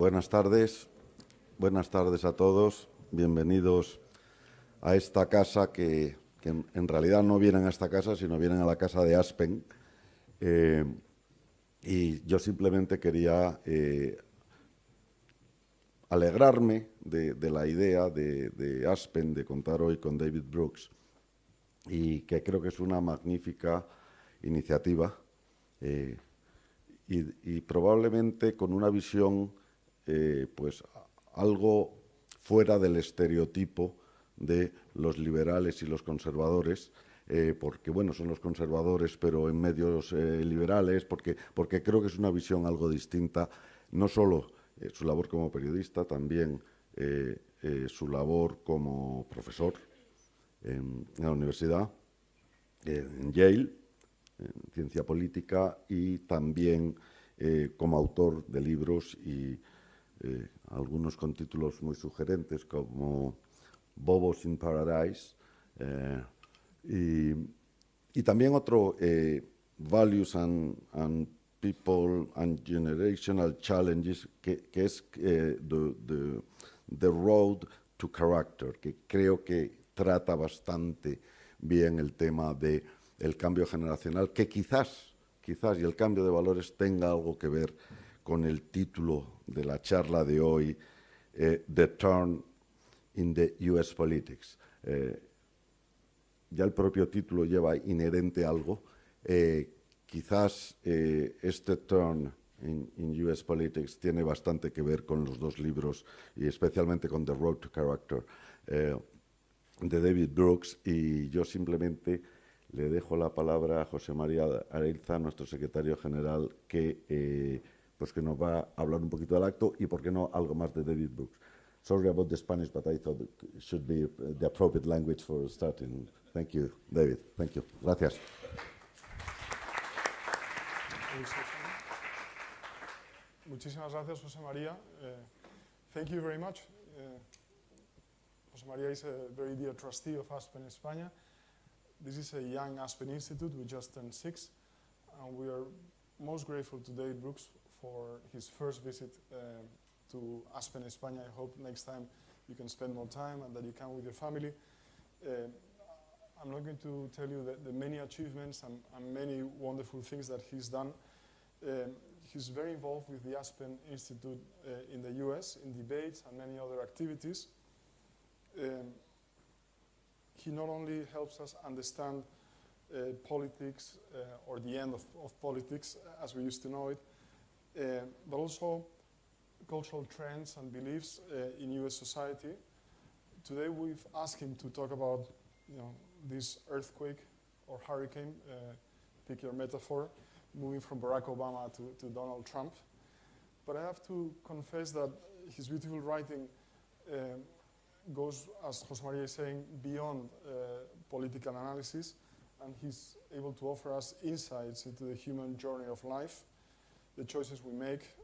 Buenas tardes a todos. Bienvenidos a esta casa que en realidad no vienen a esta casa, sino vienen a la casa de Aspen. Y yo simplemente quería alegrarme de la idea de Aspen de contar hoy con David Brooks, y que creo que es una magnífica iniciativa y probablemente con una visión pues algo fuera del estereotipo de los liberales y los conservadores, porque bueno, son los conservadores pero en medios liberales, porque creo que es una visión algo distinta, no solo su labor como periodista, también su labor como profesor en la universidad, en Yale, en ciencia política, y también como autor de libros y algunos con títulos muy sugerentes como Bobos in Paradise y también otro Values and People and Generational Challenges que es the Road to Character, que creo que trata bastante bien el tema del cambio generacional, que quizás y el cambio de valores tenga algo que ver con el título de la charla de hoy, The Turn in the US Politics. Ya el propio título lleva inherente algo. Quizás este Turn in US Politics tiene bastante que ver con los dos libros, y especialmente con The Road to Character, de David Brooks, y yo simplemente le dejo la palabra a José María Areilza, nuestro secretario general, que nos va a hablar un poquito del acto y, por qué no, algo más de David Brooks. Sorry about the Spanish, but I thought it should be the appropriate language for starting. Thank you, David. Thank you. Gracias. Muchísimas gracias, José María. Thank you very much. José María is a very dear trustee of Aspen España. This is a young Aspen Institute. We just turned 6, and we are most grateful to David Brooks for his first visit to Aspen España. I hope next time you can spend more time and that you can with your family. I'm not going to tell you the many achievements and many wonderful things that he's done. He's very involved with the Aspen Institute in the US, in debates and many other activities. He not only helps us understand politics or the end of politics as we used to know it, but also cultural trends and beliefs in US society. Today we've asked him to talk about this earthquake or hurricane, pick your metaphor, moving from Barack Obama to Donald Trump. But I have to confess that his beautiful writing goes, as José María is saying, beyond political analysis, and he's able to offer us insights into the human journey of life, the choices we make,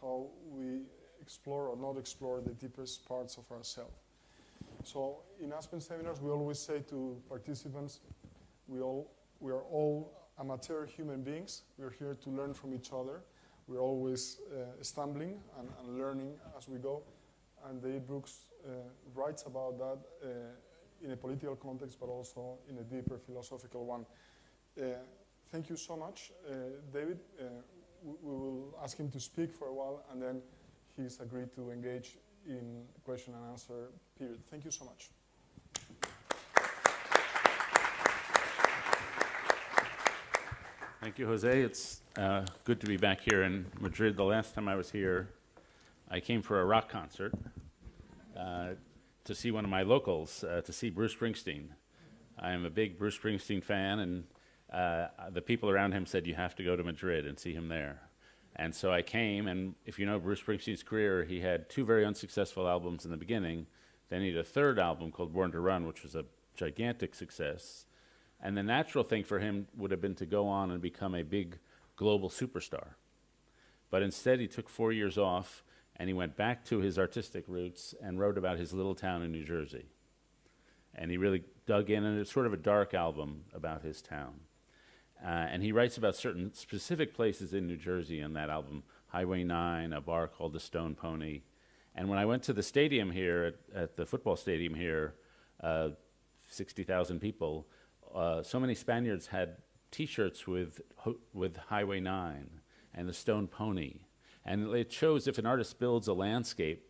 how we explore or not explore the deepest parts of ourselves. So in Aspen seminars, we always say to participants, we are all amateur human beings. We're here to learn from each other. We're always stumbling and learning as we go. And David Brooks writes about that in a political context, but also in a deeper philosophical one. Thank you so much, David. We will ask him to speak for a while, and then he's agreed to engage in question and answer period. Thank you so much. Thank you, Jose. It's good to be back here in Madrid. The last time I was here, I came for a rock concert to see one of my locals, to see Bruce Springsteen. I am a big Bruce Springsteen fan, and the people around him said, you have to go to Madrid and see him there. And so I came, and if you know Bruce Springsteen's career, he had 2 very unsuccessful albums in the beginning. Then he had a 3rd album called Born to Run, which was a gigantic success. And the natural thing for him would have been to go on and become a big global superstar. But instead, he took 4 years off, and he went back to his artistic roots and wrote about his little town in New Jersey. And he really dug in, and it's sort of a dark album about his town. And he writes about certain specific places in New Jersey in that album, Highway 9, a bar called the Stone Pony. And when I went to the stadium here, at the football stadium here, 60,000 people, so many Spaniards had T-shirts with Highway 9 and the Stone Pony. And it shows if an artist builds a landscape,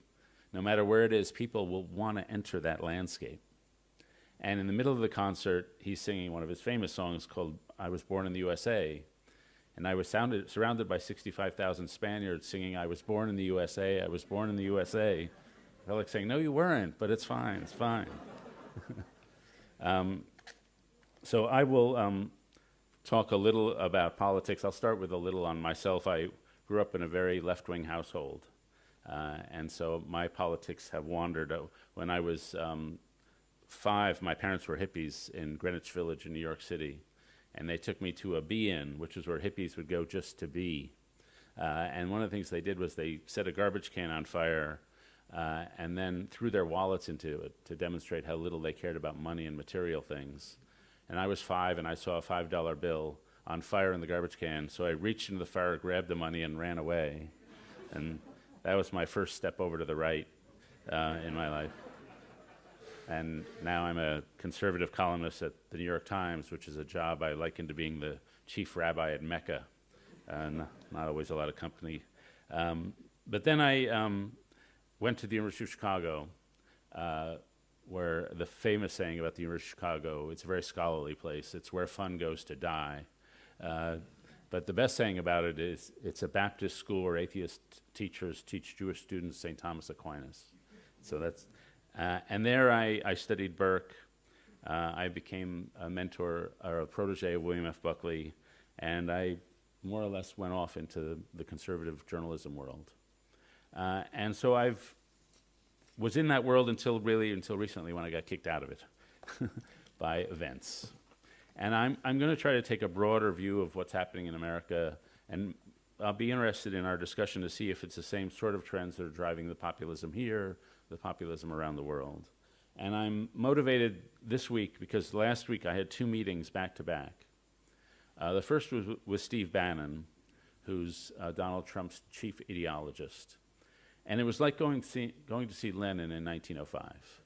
no matter where it is, people will want to enter that landscape. And in the middle of the concert, he's singing one of his famous songs called I Was Born in the USA. And I was surrounded by 65,000 Spaniards singing, I was born in the USA, I was born in the USA. I felt like saying, no, you weren't, but it's fine, it's fine. So I will talk a little about politics. I'll start with a little on myself. I grew up in a very left-wing household. And so my politics have wandered. When I was 5, my parents were hippies in Greenwich Village in New York City. And they took me to a be-in, which is where hippies would go just to be. And one of the things they did was they set a garbage can on fire and then threw their wallets into it to demonstrate how little they cared about money and material things. And I was 5, and I saw a $5 bill on fire in the garbage can, so I reached into the fire, grabbed the money, and ran away. And that was my first step over to the right in my life. And now I'm a conservative columnist at the New York Times, which is a job I liken to being the chief rabbi at Mecca. Not always a lot of company. But then I went to the University of Chicago, where the famous saying about the University of Chicago, it's a very scholarly place. It's where fun goes to die. But the best saying about it is it's a Baptist school where atheist teachers teach Jewish students St. Thomas Aquinas. So that's... and there I studied Burke. I became a mentor or a protege of William F. Buckley, and I more or less went off into the conservative journalism world. And so was in that world until recently when I got kicked out of it by events. And I'm going to try to take a broader view of what's happening in America, and I'll be interested in our discussion to see if it's the same sort of trends that are driving the populism here, the populism around the world. And I'm motivated this week because last week I had 2 meetings back to back. The first was with Steve Bannon, who's Donald Trump's chief ideologist. And it was like going to see Lenin in 1905.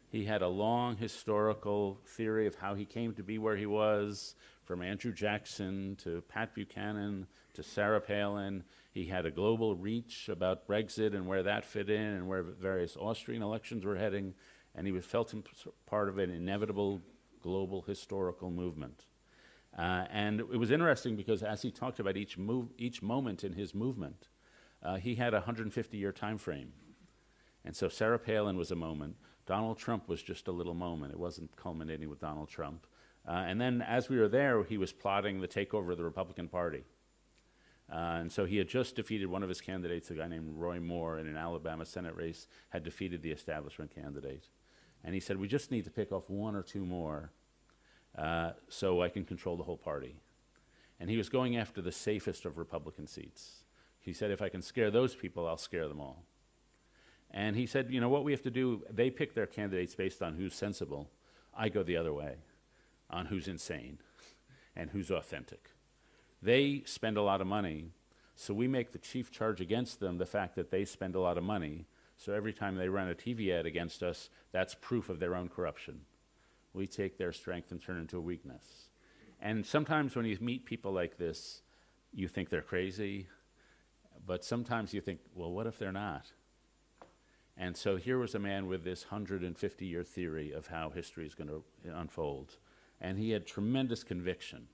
He had a long historical theory of how he came to be where he was, from Andrew Jackson to Pat Buchanan to Sarah Palin. He had a global reach about Brexit and where that fit in and where various Austrian elections were heading, and he felt part of an inevitable global historical movement. And it was interesting because as he talked about each moment in his movement, he had a 150-year time frame. And so Sarah Palin was a moment. Donald Trump was just a little moment. It wasn't culminating with Donald Trump. And then as we were there, he was plotting the takeover of the Republican Party. And so he had just defeated one of his candidates, a guy named Roy Moore, in an Alabama Senate race, had defeated the establishment candidate. And he said, we just need to pick off 1 or 2 more so I can control the whole party. And he was going after the safest of Republican seats. He said, if I can scare those people, I'll scare them all. And he said, you know, what we have to do, they pick their candidates based on who's sensible. I go the other way, on who's insane and who's authentic. They spend a lot of money, so we make the chief charge against them the fact that they spend a lot of money. So every time they run a TV ad against us, that's proof of their own corruption. We take their strength and turn it into a weakness. And sometimes when you meet people like this, you think they're crazy, but sometimes you think, well, what if they're not? And so here was a man with this 150-year theory of how history is going to unfold. And he had tremendous conviction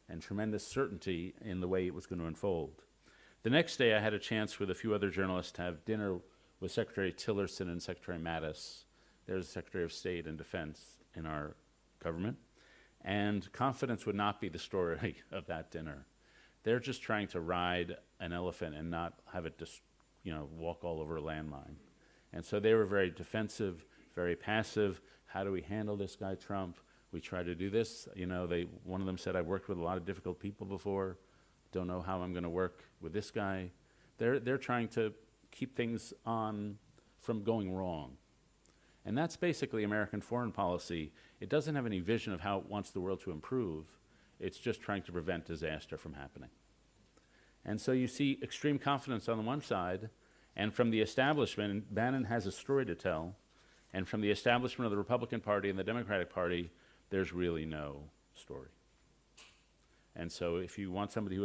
and tremendous certainty in the way it was going to unfold. The next day, I had a chance with a few other journalists to have dinner with Secretary Tillerson and Secretary Mattis. There's the Secretary of State and Defense in our government. And confidence would not be the story of that dinner. They're just trying to ride an elephant and not have it just, walk all over a landmine. And so they were very defensive, very passive. How do we handle this guy, Trump? We try to do this. One of them said, I've worked with a lot of difficult people before. Don't know how I'm going to work with this guy. They're trying to keep things on from going wrong. And that's basically American foreign policy. It doesn't have any vision of how it wants the world to improve. It's just trying to prevent disaster from happening. And so you see extreme confidence on the one side, and from the establishment, Bannon has a story to tell, and from the establishment of the Republican Party and the Democratic Party, there's really no story. And so if you want somebody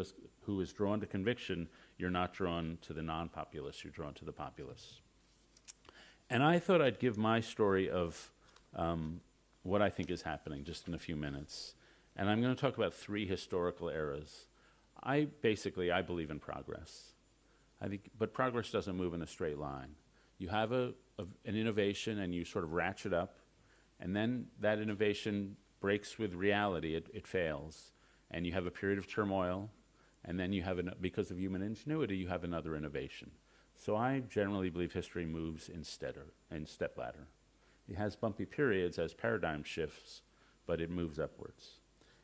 who is drawn to conviction, you're not drawn to the non-populists, you're drawn to the populists. And I thought I'd give my story of what I think is happening just in a few minutes. And I'm going to talk about 3 historical eras. I believe in progress. But progress doesn't move in a straight line. You have an innovation and you sort of ratchet up, and then that innovation breaks with reality, it fails. And you have a period of turmoil, and then you have, because of human ingenuity, you have another innovation. So I generally believe history moves in stepladder. It has bumpy periods as paradigm shifts, but it moves upwards.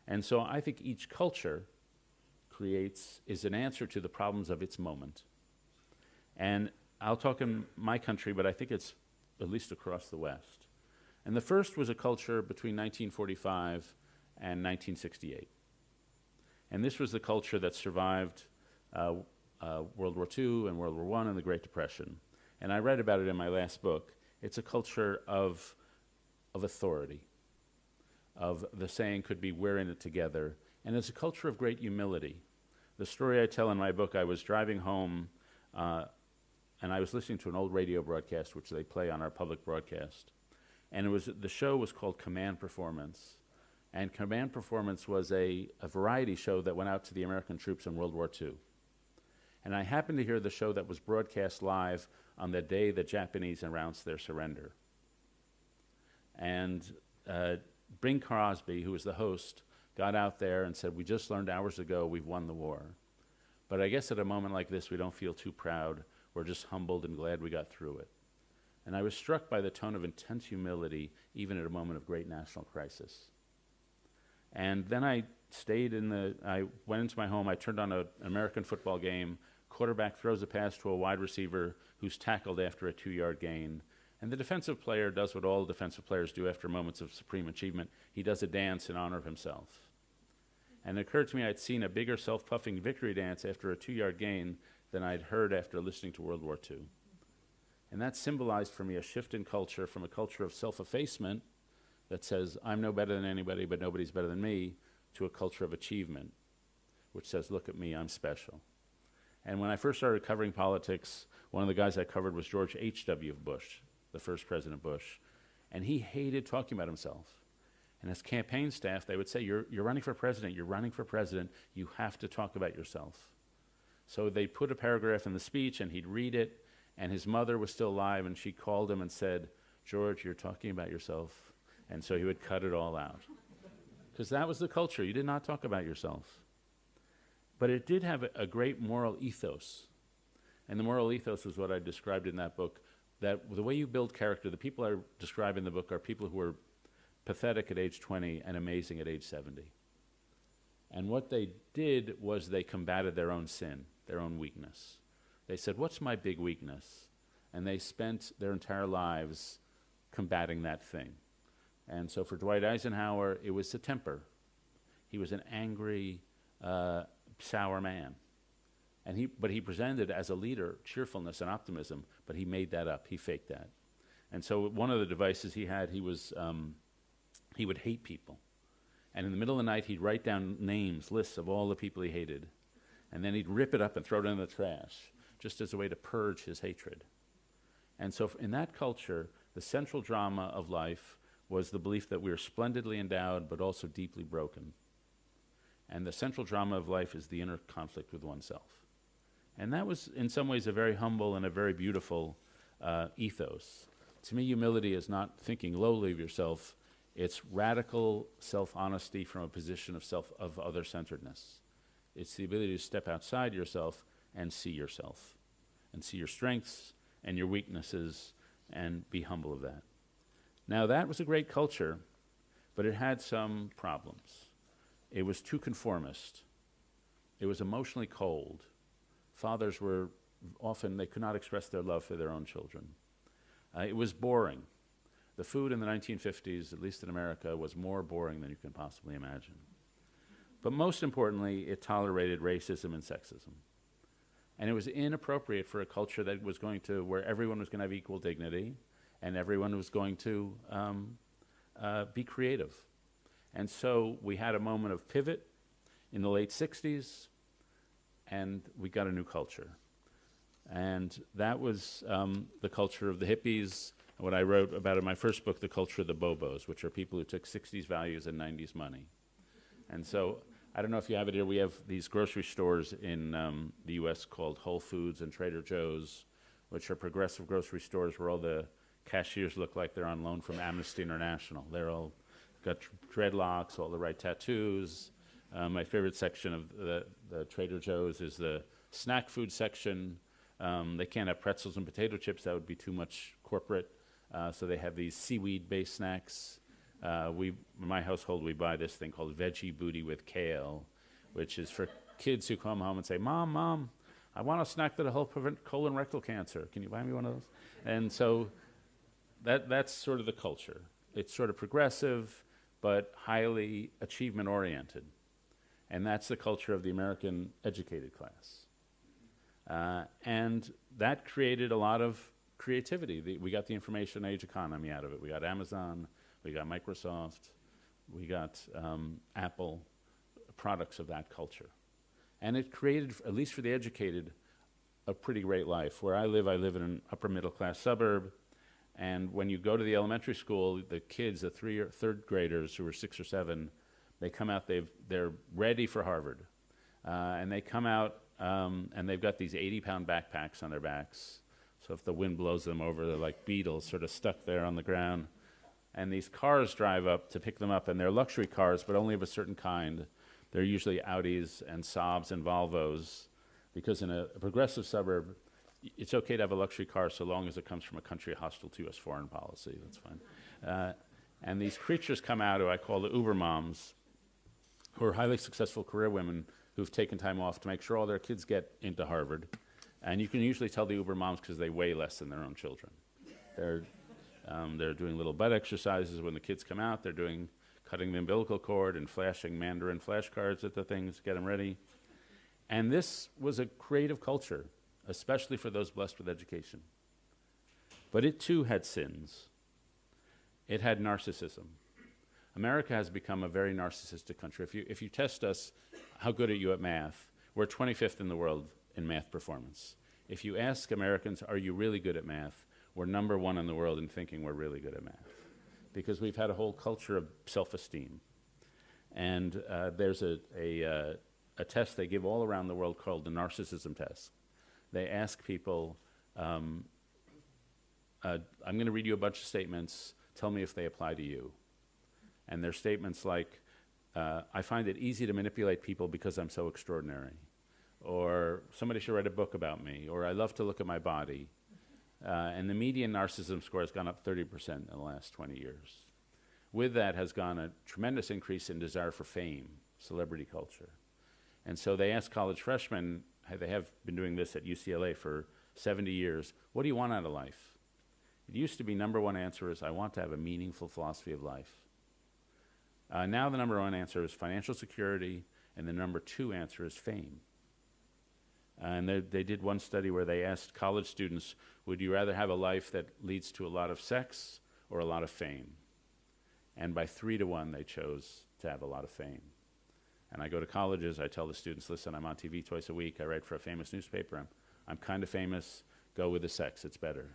And so I think each culture is an answer to the problems of its moment. And I'll talk in my country, but I think it's at least across the West. And the first was a culture between 1945 and 1968. And this was the culture that survived World War II and World War I and the Great Depression. And I read about it in my last book. It's a culture of authority, of the saying could be, we're in it together. And it's a culture of great humility. The story I tell in my book, I was driving home and I was listening to an old radio broadcast, which they play on our public broadcast. And the show was called Command Performance. And Command Performance was a variety show that went out to the American troops in World War II. And I happened to hear the show that was broadcast live on the day the Japanese announced their surrender. And Bing Crosby, who was the host, got out there and said, we just learned hours ago we've won the war. But I guess at a moment like this, we don't feel too proud. We're just humbled and glad we got through it. And I was struck by the tone of intense humility, even at a moment of great national crisis. And then I went into my home, I turned on an American football game, quarterback throws a pass to a wide receiver who's tackled after a 2-yard gain. And the defensive player does what all defensive players do after moments of supreme achievement. He does a dance in honor of himself. And it occurred to me I'd seen a bigger self-puffing victory dance after a 2-yard gain than I'd heard after listening to World War II. And that symbolized for me a shift in culture from a culture of self-effacement that says, I'm no better than anybody, but nobody's better than me, to a culture of achievement, which says, look at me, I'm special. And when I first started covering politics, one of the guys I covered was George H.W. Bush, the first President Bush, and he hated talking about himself. And his campaign staff, they would say, you're running for president, you have to talk about yourself. So they put a paragraph in the speech, and he'd read it, and his mother was still alive, and she called him and said, George, you're talking about yourself. And so he would cut it all out. Because that was the culture. You did not talk about yourself. But it did have a great moral ethos. And the moral ethos was what I described in that book, that the way you build character, the people I describe in the book are people who are pathetic at age 20 and amazing at age 70. And what they did was they combated their own sin, their own weakness. They said, what's my big weakness? And they spent their entire lives combating that thing. And so for Dwight Eisenhower, it was the temper. He was an angry, sour man. But he presented as a leader cheerfulness and optimism, but he made that up. He faked that. And so one of the devices he had, he would hate people. And in the middle of the night, he'd write down names, lists of all the people he hated. And then he'd rip it up and throw it in the trash, just as a way to purge his hatred. And so in that culture, the central drama of life was the belief that we are splendidly endowed, but also deeply broken. And the central drama of life is the inner conflict with oneself. And that was, in some ways, a very humble and a very beautiful ethos. To me, humility is not thinking lowly of yourself. It's radical self-honesty from a position of other-centeredness. It's the ability to step outside yourself and see your strengths and your weaknesses, and be humble of that. Now, that was a great culture, but it had some problems. It was too conformist. It was emotionally cold. Fathers were often, they could not express their love for their own children. It was boring. The food in the 1950s, at least in America, was more boring than you can possibly imagine. But most importantly, it tolerated racism and sexism. And it was inappropriate for a culture that was going to, where everyone was going to have equal dignity, and everyone was going to be creative. And so we had a moment of pivot in the late 60s, and we got a new culture. And that was the culture of the hippies, what I wrote about in my first book, The Culture of the Bobos, which are people who took 60s values and 90s money. And so, I don't know if you have it here, we have these grocery stores in the US called Whole Foods and Trader Joe's, which are progressive grocery stores where all the cashiers look like they're on loan from Amnesty International. They're all got dreadlocks, all the right tattoos. My favorite section of the Trader Joe's is the snack food section. They can't have pretzels and potato chips, that would be too much corporate. So they have these seaweed-based snacks. In my household, we buy this thing called Veggie Booty with Kale, which is for kids who come home and say, Mom, I want a snack that'll help prevent colon rectal cancer. Can you buy me one of those? And so that's sort of the culture. It's sort of progressive, but highly achievement-oriented. And that's the culture of the American educated class. And that created a lot of creativity. We got the information age economy out of it. We got Amazon, we got Microsoft, we got Apple, products of that culture. And it created, at least for the educated, a pretty great life. Where I live in an upper middle class suburb, and when you go to the elementary school, the kids, the third graders who are 6 or 7, they come out, they're ready for Harvard. And they come out and they've got these 80-pound backpacks on their backs. So if the wind blows them over, they're like beetles sort of stuck there on the ground. And these cars drive up to pick them up, and they're luxury cars, but only of a certain kind. They're usually Audis and Saabs and Volvos, because in a progressive suburb, it's okay to have a luxury car so long as it comes from a country hostile to U.S. foreign policy. That's fine. And these creatures come out who I call the Uber moms, who are highly successful career women who've taken time off to make sure all their kids get into Harvard. And you can usually tell the Uber moms because they weigh less than their own children. They're doing little butt exercises when the kids come out. They're cutting the umbilical cord and flashing Mandarin flashcards at the things to get them ready. And this was a creative culture, especially for those blessed with education. But it too had sins. It had narcissism. America has become a very narcissistic country. If you test us, how good are you at math? We're 25th in the world in math performance. If you ask Americans, are you really good at math? We're number 1 in the world in thinking we're really good at math, because we've had a whole culture of self-esteem. And there's a test they give all around the world called the Narcissism Test. They ask people, I'm going to read you a bunch of statements, tell me if they apply to you. And they're statements like, I find it easy to manipulate people because I'm so extraordinary. Or somebody should write a book about me. Or I love to look at my body. And the median narcissism score has gone up 30% in the last 20 years. With that has gone a tremendous increase in desire for fame, celebrity culture. And so they ask college freshmen, they have been doing this at UCLA for 70 years, what do you want out of life? It used to be number 1 answer is, I want to have a meaningful philosophy of life. Now the number 1 answer is financial security, and the number 2 answer is fame. And they did one study where they asked college students, would you rather have a life that leads to a lot of sex or a lot of fame? And by 3 to 1, they chose to have a lot of fame. And I go to colleges, I tell the students, listen, I'm on TV twice a week, I write for a famous newspaper, I'm kind of famous, go with the sex, it's better.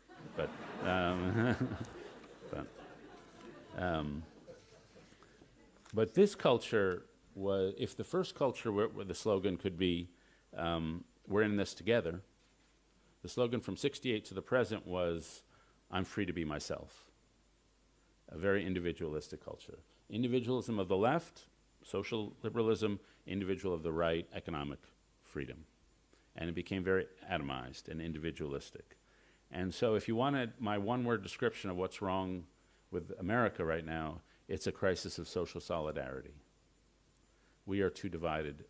But this culture was, if the first culture where the slogan could be, we're in this together, the slogan from '68 to the present was, I'm free to be myself. A very individualistic culture. Individualism of the left, social liberalism, individual of the right, economic freedom. And it became very atomized and individualistic. And so if you wanted my one-word description of what's wrong with America right now, it's a crisis of social solidarity. We are too divided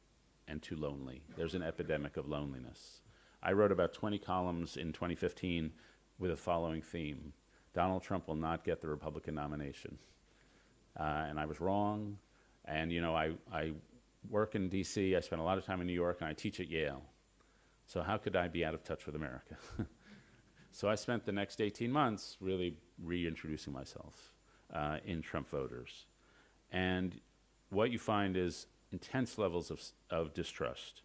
and too lonely. There's an epidemic of loneliness. I wrote about 20 columns in 2015 with the following theme: Donald Trump will not get the Republican nomination. And I was wrong. And I work in DC, I spend a lot of time in New York, and I teach at Yale. So how could I be out of touch with America? So I spent the next 18 months really reintroducing myself in Trump voters. And what you find is intense levels of distrust.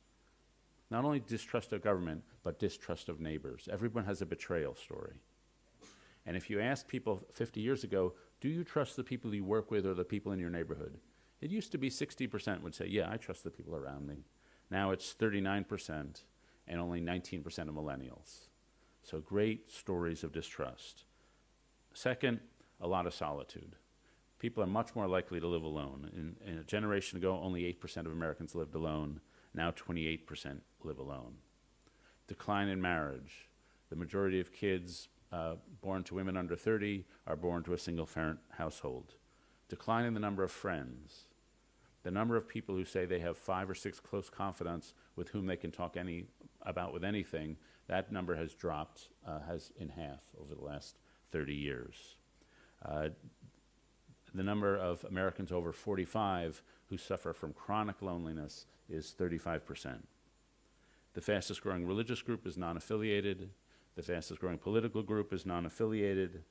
Not only distrust of government, but distrust of neighbors. Everyone has a betrayal story. And if you ask people 50 years ago, do you trust the people you work with or the people in your neighborhood? It used to be 60% would say, yeah, I trust the people around me. Now it's 39% and only 19% of millennials. So great stories of distrust. Second, a lot of solitude. People are much more likely to live alone. In a generation ago, only 8% of Americans lived alone. Now 28% live alone. Decline in marriage. The majority of kids born to women under 30 are born to a single-parent household. Decline in the number of friends. The number of people who say they have 5 or 6 close confidants with whom they can talk about anything, that number has dropped in half over the last 30 years. The number of Americans over 45 who suffer from chronic loneliness is 35%. The fastest growing religious group is non-affiliated. The fastest growing political group is non-affiliated.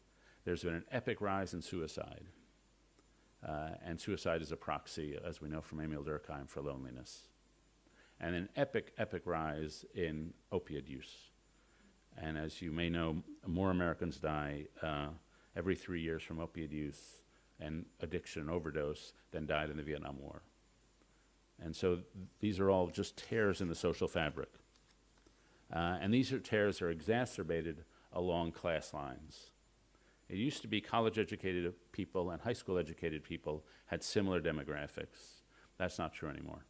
There's been an epic rise in suicide. And suicide is a proxy, as we know from Emil Durkheim, for loneliness. And an epic rise in opiate use. And as you may know, more Americans die every 3 years from opiate use and addiction and overdose than died in the Vietnam War. And so these are all just tears in the social fabric. And these tears are exacerbated along class lines. It used to be college-educated people and high school-educated people had similar demographics. That's not true anymore.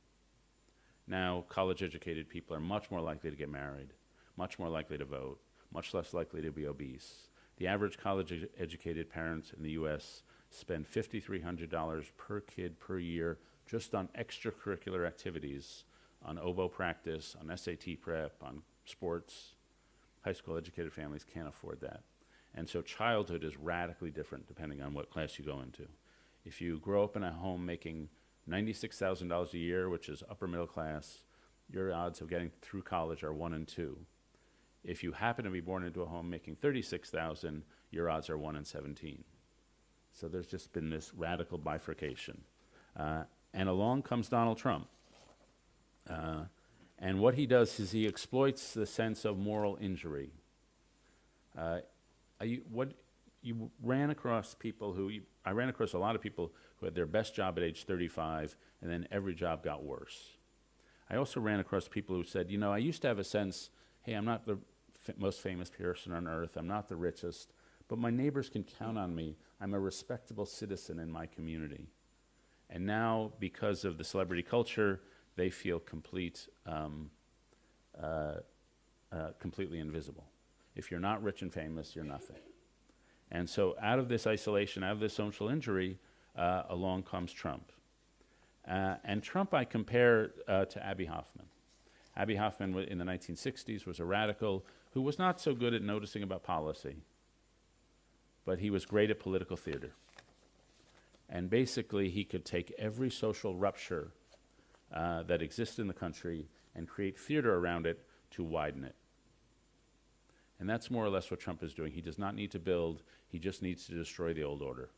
Now, college-educated people are much more likely to get married, much more likely to vote, much less likely to be obese. The average college-educated parent in the U.S. spend $5,300 per kid per year just on extracurricular activities, on oboe practice, on SAT prep, on sports. High school-educated families can't afford that. And so childhood is radically different depending on what class you go into. If you grow up in a home making $96,000 a year, which is upper middle class, your odds of getting through college are 1 in 2. If you happen to be born into a home making $36,000, your odds are 1 in 17. So there's just been this radical bifurcation. And along comes Donald Trump. And what he does is he exploits the sense of moral injury. You ran across people I ran across a lot of people who had their best job at age 35, and then every job got worse. I also ran across people who said, I used to have a sense, hey, I'm not the most famous person on earth, I'm not the richest, but my neighbors can count on me. I'm a respectable citizen in my community. And now, because of the celebrity culture, they feel completely invisible. If you're not rich and famous, you're nothing. And so out of this isolation, out of this social injury, along comes Trump. And Trump I compare to Abbie Hoffman. Abbie Hoffman in the 1960s was a radical who was not so good at noticing about policy, but he was great at political theater. And basically, he could take every social rupture that exists in the country and create theater around it to widen it. And that's more or less what Trump is doing. He does not need to build, he just needs to destroy the old order.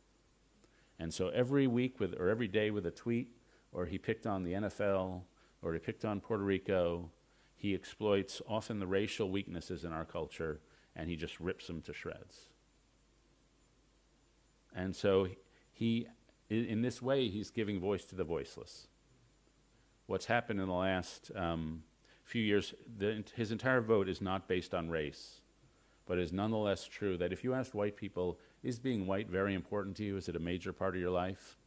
And so every week or every day with a tweet, or he picked on the NFL, or he picked on Puerto Rico, he exploits often the racial weaknesses in our culture, and he just rips them to shreds. And so in this way, he's giving voice to the voiceless. What's happened in the last few years, his entire vote is not based on race, but is nonetheless true that if you asked white people, is being white very important to you? Is it a major part of your life?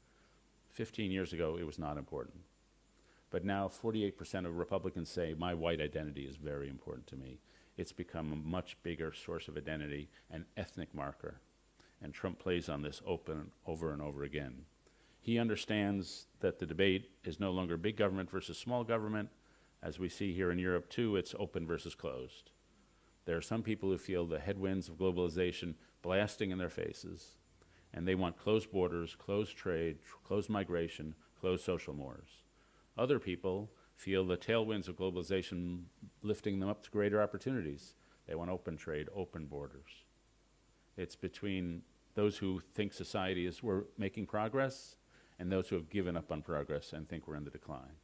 15 years ago, it was not important. But now 48% of Republicans say, my white identity is very important to me. It's become a much bigger source of identity, an ethnic marker. And Trump plays on this over and over again. He understands that the debate is no longer big government versus small government. As we see here in Europe too, it's open versus closed. There are some people who feel the headwinds of globalization blasting in their faces, and they want closed borders, closed trade, closed migration, closed social mores. Other people feel the tailwinds of globalization lifting them up to greater opportunities. They want open trade, open borders. It's between those who think society is we're making progress and those who have given up on progress and think we're in the decline.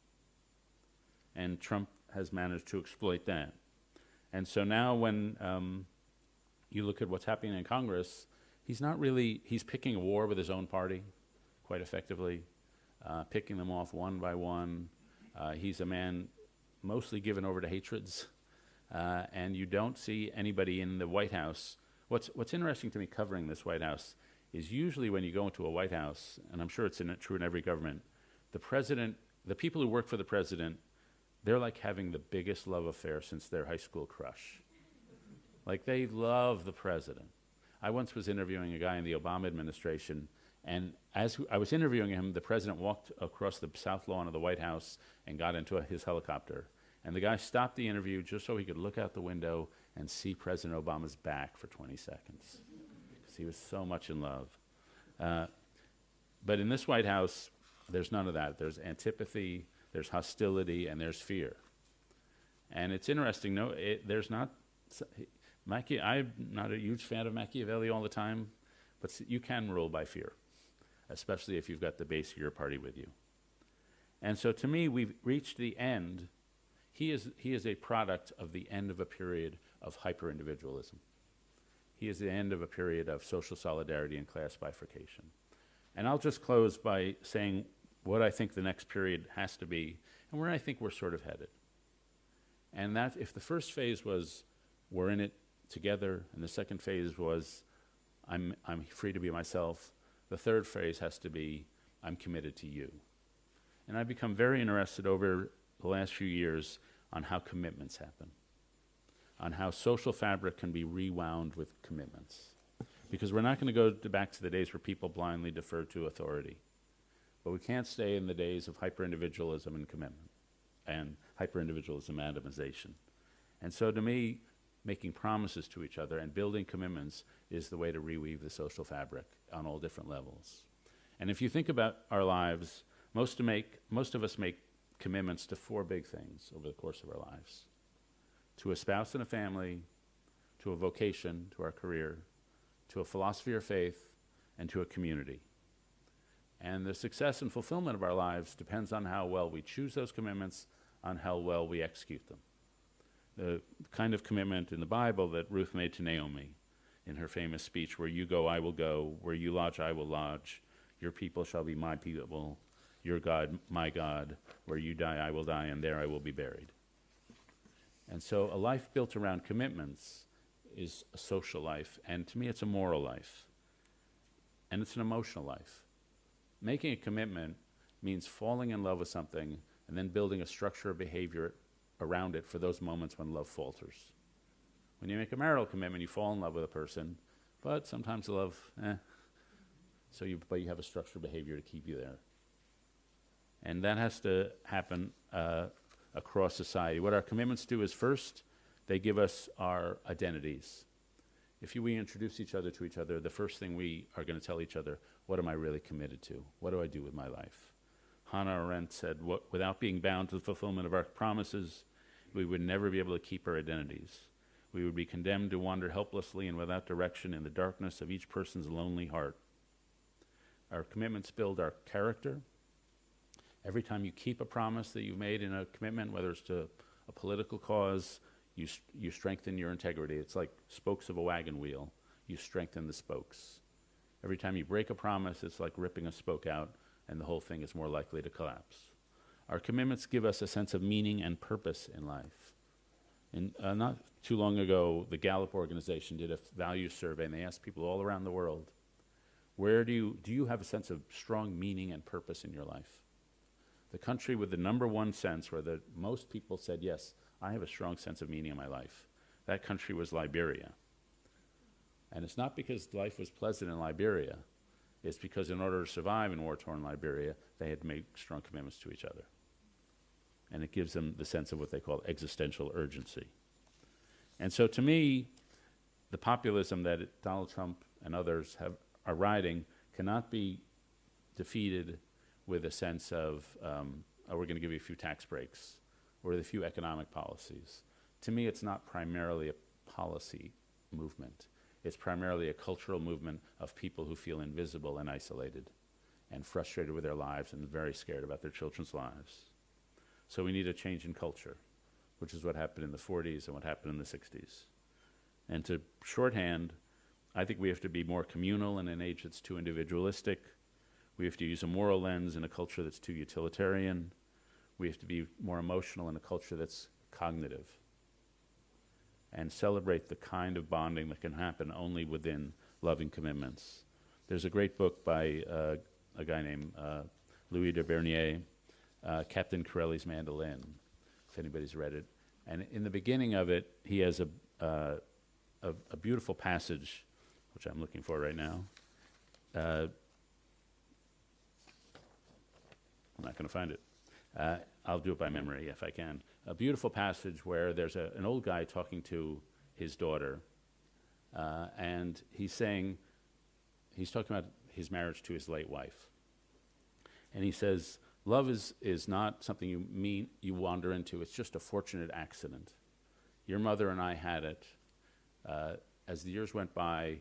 And Trump has managed to exploit that. And so now when you look at what's happening in Congress, he's picking a war with his own party quite effectively, picking them off one by one. He's a man mostly given over to hatreds, and you don't see anybody in the White House. What's interesting to me covering this White House is usually when you go into a White House, and I'm sure it's true in every government, the people who work for the president, they're like having the biggest love affair since their high school crush. Like they love the president. I once was interviewing a guy in the Obama administration, and as I was interviewing him, the president walked across the south lawn of the White House and got into his helicopter. And the guy stopped the interview just so he could look out the window and see President Obama's back for 20 seconds, because he was so much in love. But in this White House, there's none of that. There's antipathy, there's hostility, and there's fear. And it's interesting, there's not, I'm not a huge fan of Machiavelli all the time, but you can rule by fear, especially if you've got the base of your party with you. And so to me, we've reached the end. He is a product of the end of a period of hyper-individualism. He is the end of a period of social solidarity and class bifurcation. And I'll just close by saying what I think the next period has to be and where I think we're sort of headed. And that if the first phase was we're in it together, and the second phase was I'm free to be myself, the third phase has to be I'm committed to you. And I've become very interested over the last few years on how commitments happen, on how social fabric can be rewound with commitments. Because we're not going to go back to the days where people blindly defer to authority. But we can't stay in the days of hyper-individualism and commitment, and hyper-individualism atomization. And so to me, making promises to each other and building commitments is the way to reweave the social fabric on all different levels. And if you think about our lives, most of us make commitments to 4 big things over the course of our lives. To a spouse and a family, to a vocation, to our career, to a philosophy or faith, and to a community. And the success and fulfillment of our lives depends on how well we choose those commitments, on how well we execute them. The kind of commitment in the Bible that Ruth made to Naomi in her famous speech, where you go, I will go, where you lodge, I will lodge, your people shall be my people, your God, my God, where you die, I will die, and there I will be buried. And so a life built around commitments is a social life, and to me it's a moral life, and it's an emotional life. Making a commitment means falling in love with something and then building a structure of behavior around it for those moments when love falters. When you make a marital commitment, you fall in love with a person, but sometimes love, but you have a structured behavior to keep you there. And that has to happen across society. What our commitments do is first, they give us our identities. If we introduce each other to each other, the first thing we are going to tell each other, what am I really committed to? What do I do with my life? Hannah Arendt said, without being bound to the fulfillment of our promises, we would never be able to keep our identities. We would be condemned to wander helplessly and without direction in the darkness of each person's lonely heart. Our commitments build our character. Every time you keep a promise that you made in a commitment, whether it's to a political cause, you strengthen your integrity. It's like spokes of a wagon wheel. You strengthen the spokes. Every time you break a promise, it's like ripping a spoke out, and the whole thing is more likely to collapse. Our commitments give us a sense of meaning and purpose in life. And not too long ago, the Gallup organization did a values survey, and they asked people all around the world, do you have a sense of strong meaning and purpose in your life? The country with the number one sense, where the most people said, yes, I have a strong sense of meaning in my life, that country was Liberia. And it's not because life was pleasant in Liberia. It's because in order to survive in war-torn Liberia, they had made strong commitments to each other. And it gives them the sense of what they call existential urgency. And so to me, the populism that Donald Trump and others are riding cannot be defeated with a sense of, we're going to give you a few tax breaks, or the few economic policies. To me, it's not primarily a policy movement. It's primarily a cultural movement of people who feel invisible and isolated and frustrated with their lives and very scared about their children's lives. So we need a change in culture, which is what happened in the 40s and what happened in the 60s. And to shorthand, I think we have to be more communal in an age that's too individualistic. We have to use a moral lens in a culture that's too utilitarian. We have to be more emotional in a culture that's cognitive, and celebrate the kind of bonding that can happen only within loving commitments. There's a great book by a guy named Louis de Bernier, Captain Corelli's Mandolin, if anybody's read it. And in the beginning of it, he has a beautiful passage, which I'm looking for right now. I'm not going to find it. I'll do it by memory if I can. A beautiful passage where there's an old guy talking to his daughter, and he's talking about his marriage to his late wife. And he says, love is not something you wander into, it's just a fortunate accident. Your mother and I had it. As the years went by,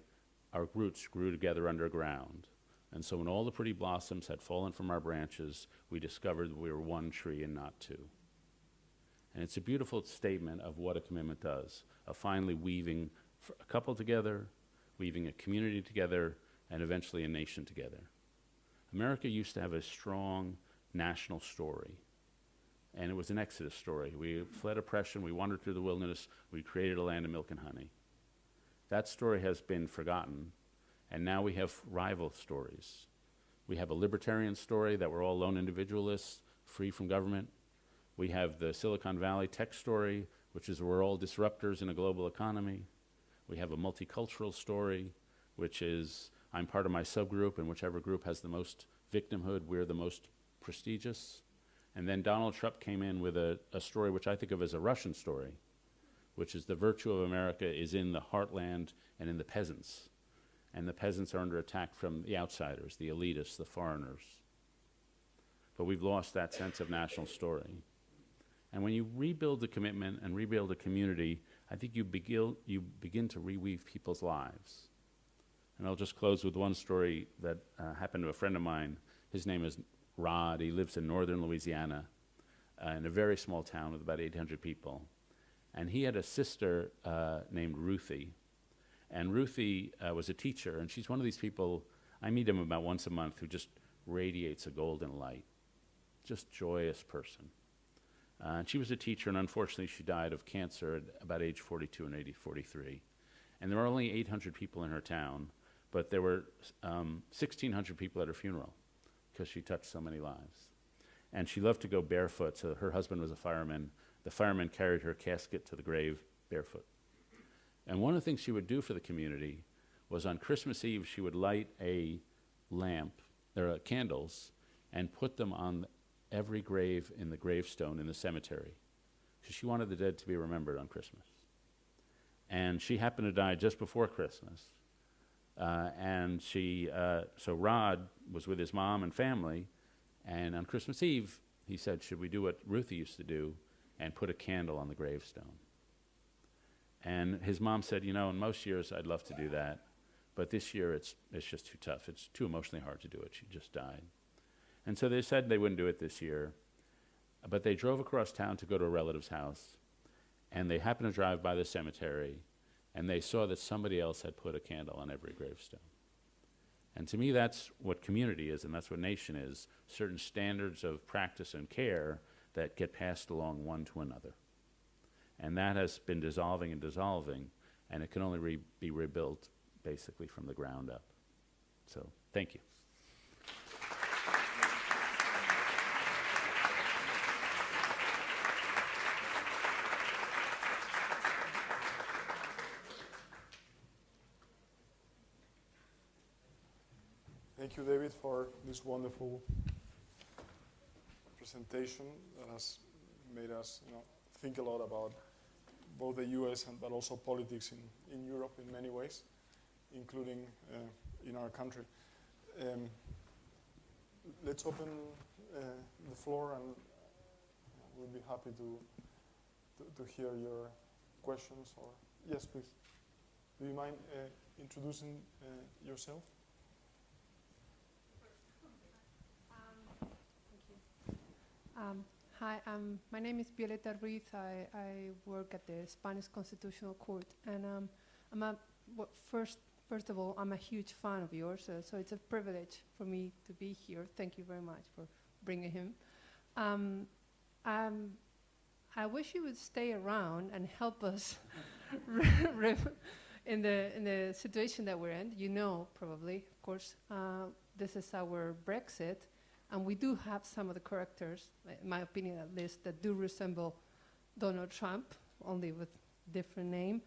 our roots grew together underground. And so when all the pretty blossoms had fallen from our branches, we discovered that we were one tree and not two. And it's a beautiful statement of what a commitment does, of finally weaving a couple together, weaving a community together, and eventually a nation together. America used to have a strong national story, and it was an exodus story. We fled oppression, we wandered through the wilderness, we created a land of milk and honey. That story has been forgotten, and now we have rival stories. We have a libertarian story that we're all lone individualists, free from government. We have the Silicon Valley tech story, which is we're all disruptors in a global economy. We have a multicultural story, which is I'm part of my subgroup, and whichever group has the most victimhood, we're the most prestigious. And then Donald Trump came in with a story which I think of as a Russian story, which is the virtue of America is in the heartland and in the peasants. And the peasants are under attack from the outsiders, the elitists, the foreigners. But we've lost that sense of national story. And when you rebuild the commitment and rebuild a community, I think you begin to reweave people's lives. And I'll just close with one story that happened to a friend of mine. His name is Rod. He lives in northern Louisiana in a very small town with about 800 people. And he had a sister named Ruthie. And Ruthie was a teacher, and she's one of these people, I meet him about once a month, who just radiates a golden light. Just joyous person. And she was a teacher, and unfortunately she died of cancer at about age 42 and age 43. And there were only 800 people in her town, but there were 1,600 people at her funeral because she touched so many lives. And she loved to go barefoot, so her husband was a fireman. The fireman carried her casket to the grave barefoot. And one of the things she would do for the community was on Christmas Eve, she would light a lamp, candles, and put them on every grave in the gravestone in the cemetery, because she wanted the dead to be remembered on Christmas. And she happened to die just before Christmas. So Rod was with his mom and family, and on Christmas Eve, he said, should we do what Ruthie used to do and put a candle on the gravestone? And his mom said, in most years I'd love to do that, but this year it's just too tough. It's too emotionally hard to do it. She just died. And so they said they wouldn't do it this year, but they drove across town to go to a relative's house, and they happened to drive by the cemetery, and they saw that somebody else had put a candle on every gravestone. And to me, that's what community is, and that's what nation is, certain standards of practice and care that get passed along one to another. And that has been dissolving, and it can only be rebuilt basically from the ground up. So, thank you. Thank you, David, for this wonderful presentation that has made us think a lot about both the US but also politics in Europe in many ways, including in our country. Let's open the floor and we'll be happy to hear your questions. Or yes, please. Do you mind introducing yourself? Hi, my name is Violeta Ruiz. I work at the Spanish Constitutional Court, and first of all, I'm a huge fan of yours, so it's a privilege for me to be here. Thank you very much for bringing him. I wish you would stay around and help us in the situation that we're in. You know, probably, of course, this is our Brexit. And we do have some of the characters, in my opinion at least, that do resemble Donald Trump, only with different name.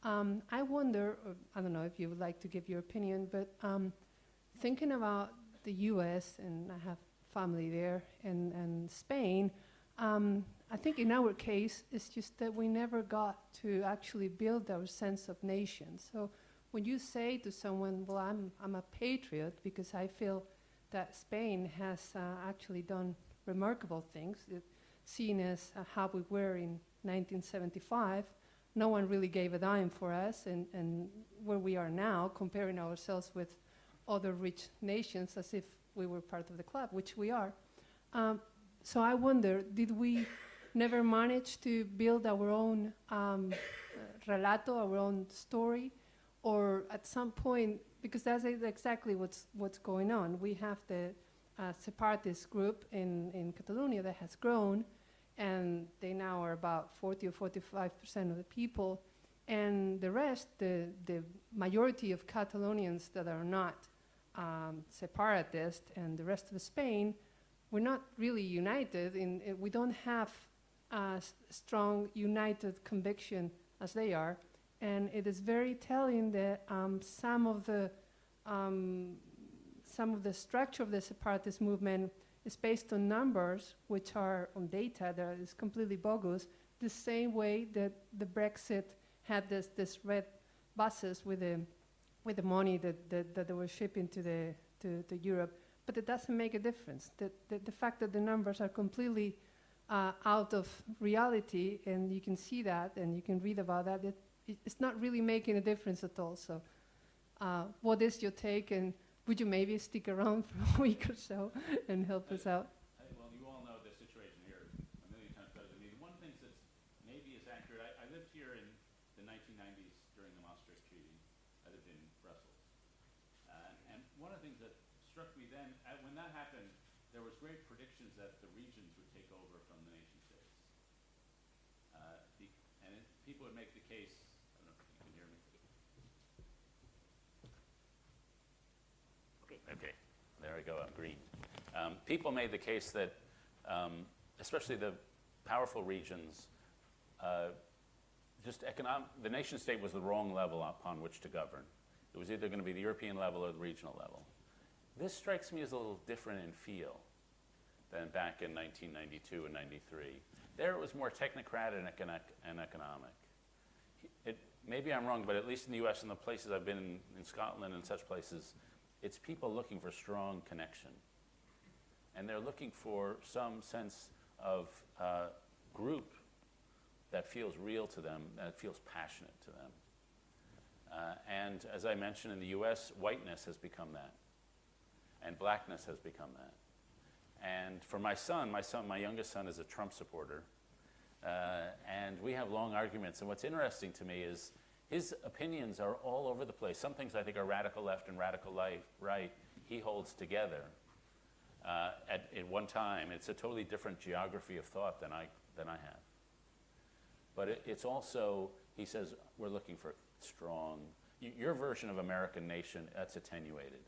I wonder, I don't know if you would like to give your opinion, but thinking about the US, and I have family there, and Spain, I think in our case, it's just that we never got to actually build our sense of nation. So when you say to someone, well, I'm a patriot because I feel that Spain has actually done remarkable things. Seen as how we were in 1975, no one really gave a dime for us, and where we are now, comparing ourselves with other rich nations as if we were part of the club, which we are. So I wonder, did we never manage to build our own relato, our own story, or at some point, because that's exactly what's going on. We have the separatist group in Catalonia that has grown, and they now are about 40 or 45% of the people, and the rest, the majority of Catalonians that are not separatist, and the rest of Spain, we're not really united. We don't have a strong united conviction as they are. And it is very telling that some of the structure of the separatist movement is based on numbers, which are on data that is completely bogus. The same way that the Brexit had this red buses with the money that they were shipping to Europe, but it doesn't make a difference. The fact that the numbers are completely out of reality, and you can see that, and you can read about that. It's not really making a difference at all. So what is your take, and would you maybe stick around for a week or so and help us out? Well, you all know the situation here a million times better than me. One thing that's maybe is accurate, I lived here in the 1990s during the Maastricht Treaty. I lived in Brussels. And one of the things that struck me then, when that happened, there was great predictions that the regions would take over from the nation states. People would make the case, I don't know if you can hear me. Okay, there we go, I'm green. People made the case that, especially the powerful regions, the nation state was the wrong level upon which to govern. It was either going to be the European level or the regional level. This strikes me as a little different in feel than back in 1992 and 93. There it was more technocratic and economic. Maybe I'm wrong, but at least in the US and the places I've been in Scotland and such places, it's people looking for strong connection. And they're looking for some sense of group that feels real to them, that feels passionate to them. And as I mentioned, in the US, whiteness has become that. And blackness has become that. And for my youngest son is a Trump supporter. And we have long arguments. And what's interesting to me is his opinions are all over the place. Some things I think are radical left and radical right, he holds together at one time. It's a totally different geography of thought than I have. But it's also, he says, we're looking for strong, your version of American nation, that's attenuated.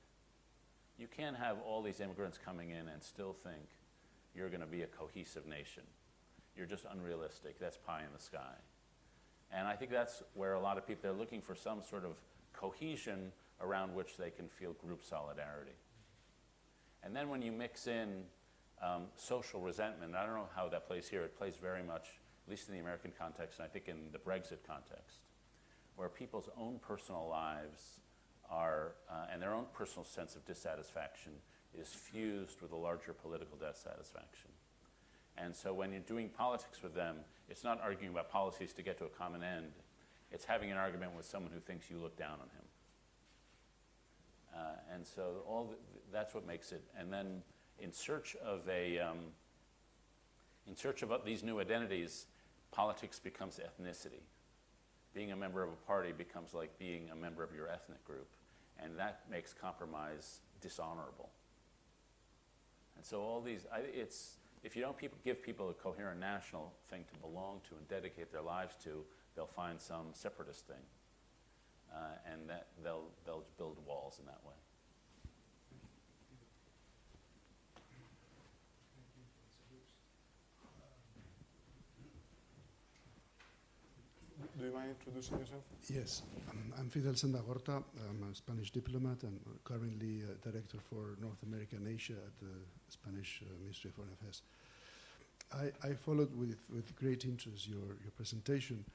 You can't have all these immigrants coming in and still think you're going to be a cohesive nation. You're just unrealistic. That's pie in the sky. And I think that's where a lot of people, they're looking for some sort of cohesion around which they can feel group solidarity. And then when you mix in social resentment, I don't know how that plays here. It plays very much, at least in the American context, and I think in the Brexit context, where people's own personal lives are, and their own personal sense of dissatisfaction is fused with a larger political dissatisfaction. And so when you're doing politics with them, it's not arguing about policies to get to a common end. It's having an argument with someone who thinks you look down on him. And so that's what makes it. And then in search of these new identities, politics becomes ethnicity. Being a member of a party becomes like being a member of your ethnic group. And that makes compromise dishonorable. And so all these, if you don't give people a coherent national thing to belong to and dedicate their lives to, they'll find some separatist thing. And that they'll build walls in that way. Do you mind introducing yourself? Yes, I'm Fidel Sendagorta. I'm a Spanish diplomat and currently director for North America and Asia at the Spanish Ministry of Foreign Affairs. I followed with great interest your presentation,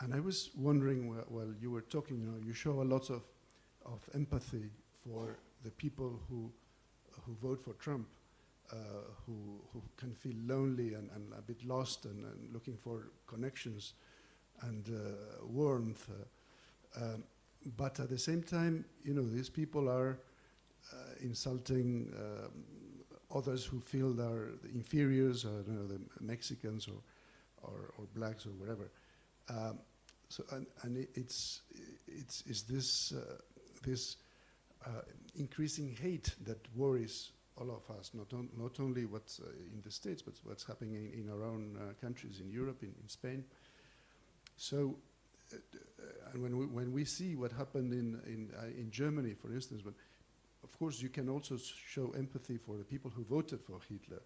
and I was wondering while you were talking, you show a lot of empathy for the people who vote for Trump, who can feel lonely and a bit lost and looking for connections and warmth, but at the same time, these people are insulting others who feel they're the inferiors, or the Mexicans or blacks or whatever. So it's this increasing hate that worries all of us, not only what's in the States, but what's happening in our own countries, in Europe, in Spain. So, and when we see what happened in Germany, for instance, but of course you can also show empathy for the people who voted for Hitler,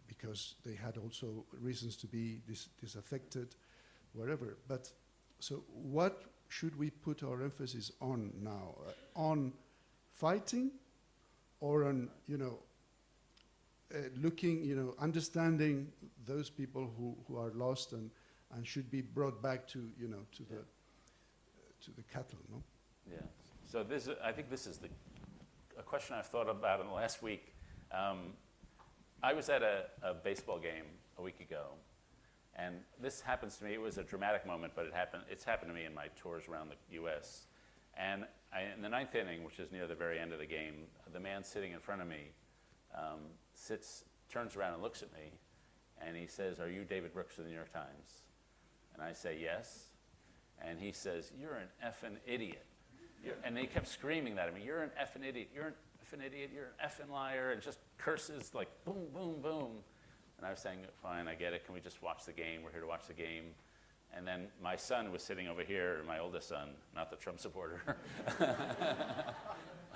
because they had also reasons to be disaffected, wherever. But so, what should we put our emphasis on now? On fighting, or on looking, understanding those people who are lost and should be brought back to the cattle, no? Yeah. So I think this is a question I've thought about in the last week. I was at a baseball game a week ago, and this happens to me. It was a dramatic moment, but it's happened to me in my tours around the U.S. And in the ninth inning, which is near the very end of the game, the man sitting in front of me turns around and looks at me, and he says, "Are you David Brooks of the New York Times?" And I say, "Yes." And he says, "You're an effing idiot." And they kept screaming that at me. "You're an effing idiot. You're an effing idiot. You're an effing liar," and just curses like boom, boom, boom. And I was saying, "Fine, I get it. Can we just watch the game? We're here to watch the game." And then my son was sitting over here, my oldest son, not the Trump supporter.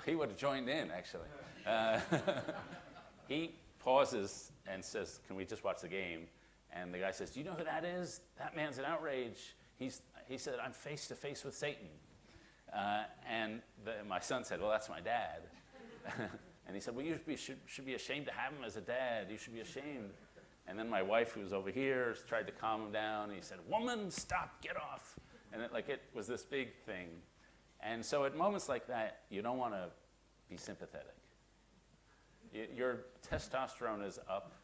He would have joined in, actually. He pauses and says, "Can we just watch the game?" And the guy says, "Do you know who that is? That man's an outrage. He said, I'm face to face with Satan." And my son said, "Well, that's my dad." And he said, "Well, you should be ashamed to have him as a dad. You should be ashamed." And then my wife, who was over here, tried to calm him down. And he said, "Woman, stop, get off." And it was this big thing. And so at moments like that, you don't want to be sympathetic. Your testosterone is up,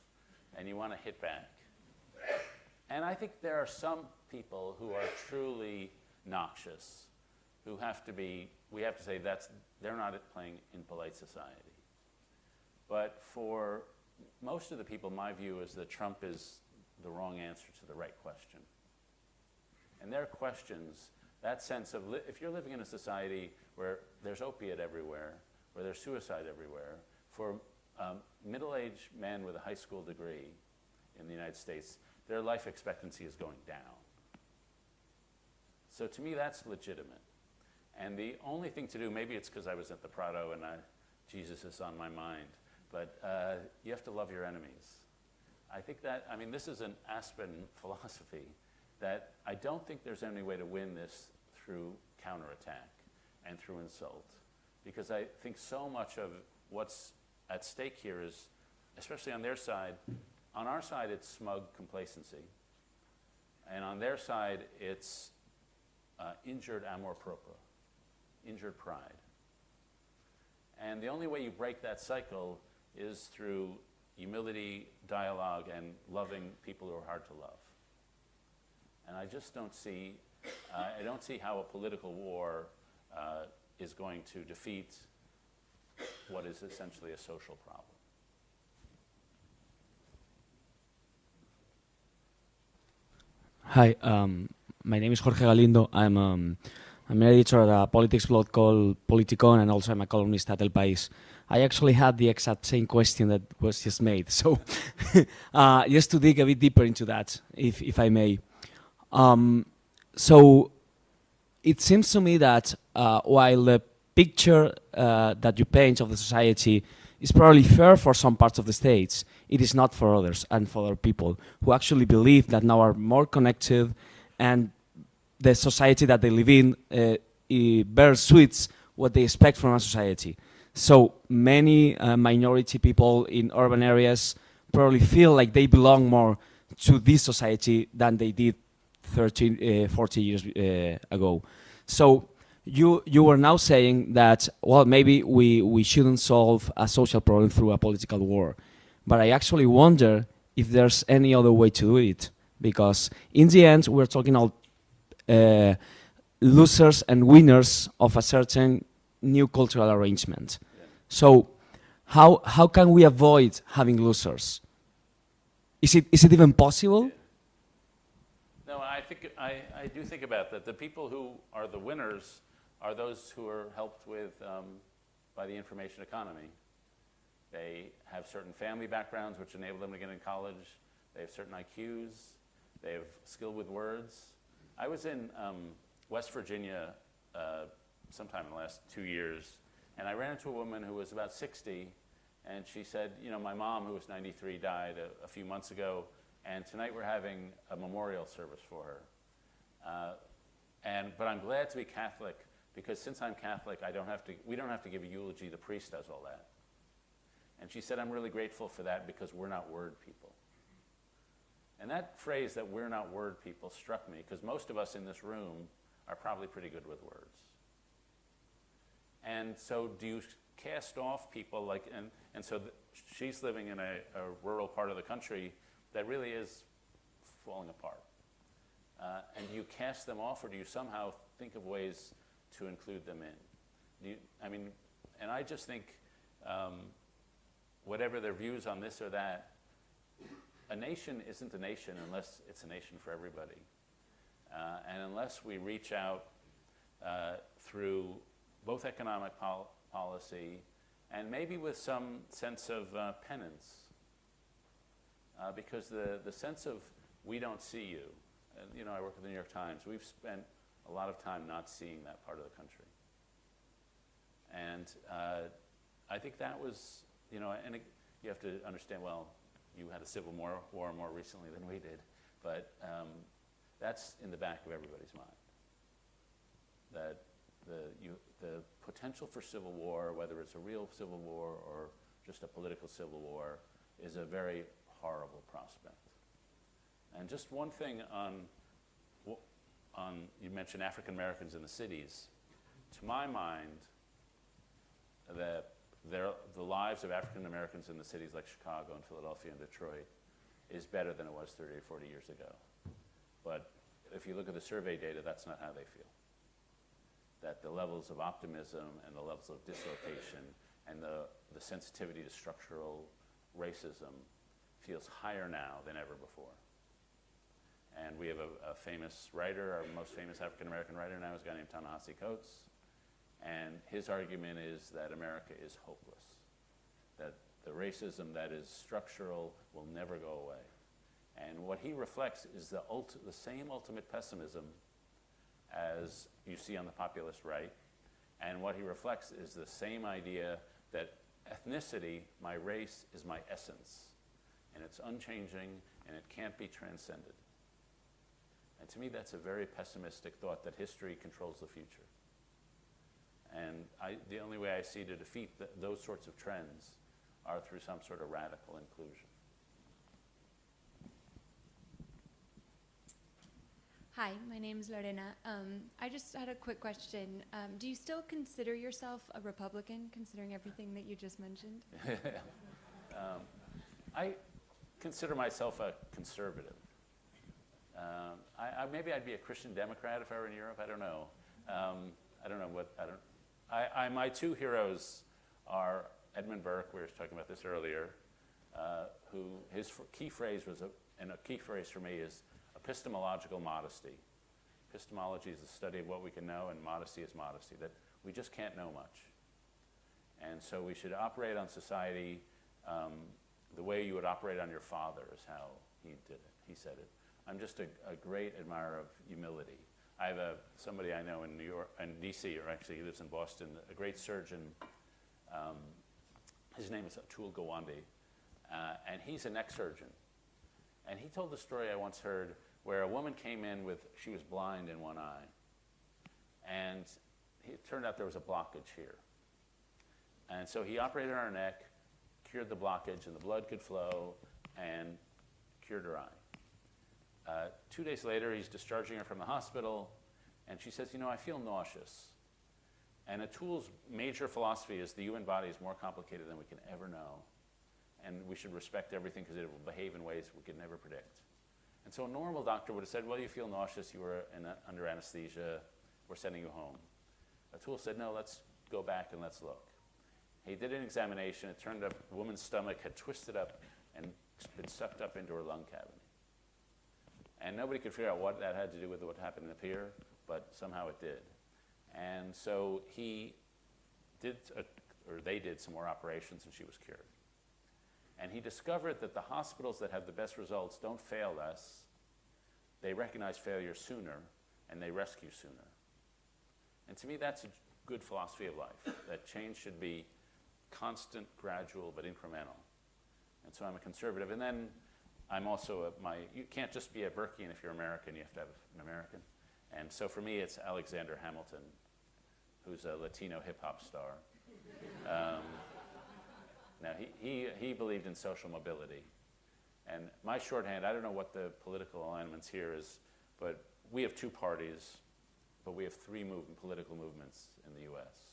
and you want to hit back. And I think there are some people who are truly noxious, who we have to say they're not playing in polite society. But for most of the people, my view is that Trump is the wrong answer to the right question. And their questions, that sense of, if you're living in a society where there's opiate everywhere, where there's suicide everywhere, for middle-aged men with a high school degree in the United States, their life expectancy is going down. So to me, that's legitimate. And the only thing to do, maybe it's because I was at the Prado and Jesus is on my mind, but you have to love your enemies. I think this is an Aspen philosophy, that I don't think there's any way to win this through counterattack and through insult. Because I think so much of what's at stake here is, especially on their side, on our side it's smug complacency. And on their side it's injured amor proprio, injured pride. And the only way you break that cycle is through humility, dialogue, and loving people who are hard to love. And I just don't see, I don't see how a political war is going to defeat what is essentially a social problem. Hi, my name is Jorge Galindo. I'm an editor at a politics blog called Política, and also I'm a columnist at El País. I actually had the exact same question that was just made, so just to dig a bit deeper into that, if I may. So it seems to me that while the picture that you paint of the society is probably fair for some parts of the states, it is not for others and for other people who actually believe that now are more connected and the society that they live in bears suits what they expect from a society. So many minority people in urban areas probably feel like they belong more to this society than they did 40 years ago. So you were now saying that, well, maybe we shouldn't solve a social problem through a political war. But I actually wonder if there's any other way to do it. Because in the end, we're talking about losers and winners of a certain new cultural arrangement. Yeah. So how can we avoid having losers? Is it even possible? Yeah. No, I do think about that. The people who are the winners are those who are helped with by the information economy. They have certain family backgrounds which enable them to get in college. They have certain IQs. They have skill with words. I was in West Virginia sometime in the last 2 years, and I ran into a woman who was about 60, and she said, you know, my mom, who was 93, died a few months ago, and tonight we're having a memorial service for her. But I'm glad to be Catholic, because since I'm Catholic, we don't have to give a eulogy. The priest does all that. And she said, I'm really grateful for that because we're not word people. And that phrase, that we're not word people, struck me, because most of us in this room are probably pretty good with words. And so do you cast off people like, and so she's living in a rural part of the country that really is falling apart. And do you cast them off, or do you somehow think of ways to include them in? And I just think, whatever their views on this or that, a nation isn't a nation unless it's a nation for everybody. And unless we reach out through both economic policy and maybe with some sense of penance. Because the sense of we don't see you, you know, I work at the New York Times, we've spent a lot of time not seeing that part of the country. And I think that was, you know, and you have to understand, well, you had a civil war more recently than we did, but that's in the back of everybody's mind. That the potential for civil war, whether it's a real civil war or just a political civil war, is a very horrible prospect. And just one thing on you mentioned African Americans in the cities. To my mind, the lives of African Americans in the cities like Chicago and Philadelphia and Detroit is better than it was 30 or 40 years ago. But if you look at the survey data, that's not how they feel. That the levels of optimism and the levels of dislocation and the sensitivity to structural racism feels higher now than ever before. And we have a famous writer, our most famous African-American writer now is a guy named Ta-Nehisi Coates. And his argument is that America is hopeless, that the racism that is structural will never go away. And what he reflects is the same ultimate pessimism as you see on the populist right. And what he reflects is the same idea that ethnicity, my race, is my essence. And it's unchanging, and it can't be transcended. And to me, that's a very pessimistic thought that history controls the future. And the only way I see to defeat those sorts of trends are through some sort of radical inclusion. Hi, my name is Lorena. I just had a quick question. Do you still consider yourself a Republican, considering everything that you just mentioned? I consider myself a conservative. Maybe I'd be a Christian Democrat if I were in Europe. I don't know. My two heroes are Edmund Burke. We were talking about this earlier. Who his key phrase was, and a key phrase for me is epistemological modesty. Epistemology is the study of what we can know, and modesty is modesty, that we just can't know much. And so we should operate on society the way you would operate on your father, is how he did it. He said it. I'm just a great admirer of humility. I have somebody I know in New York, in DC, or actually he lives in Boston, a great surgeon. His name is Atul Gawande, and he's an ex-surgeon. And he told the story I once heard where a woman came in she was blind in one eye. And it turned out there was a blockage here. And so he operated on her neck, cured the blockage, and the blood could flow, and cured her eye. 2 days later, he's discharging her from the hospital, and she says, I feel nauseous. And Atul's major philosophy is the human body is more complicated than we can ever know, and we should respect everything because it will behave in ways we can never predict. And so a normal doctor would have said, well, you feel nauseous, you were under anesthesia, we're sending you home. Atul said, no, let's go back and let's look. He did an examination. It turned up the woman's stomach had twisted up and been sucked up into her lung cavity. And nobody could figure out what that had to do with what happened up here, but somehow it did. And so they did some more operations, and she was cured. And he discovered that the hospitals that have the best results don't fail less. They recognize failure sooner, and they rescue sooner. And to me, that's a good philosophy of life, that change should be constant, gradual, but incremental. And so I'm a conservative. And then I'm also you can't just be a Burkean if you're American, you have to have an American. And so for me, it's Alexander Hamilton, who's a Latino hip-hop star. Now, he believed in social mobility. And my shorthand, I don't know what the political alignments here is, but we have two parties, but we have three political movements in the US.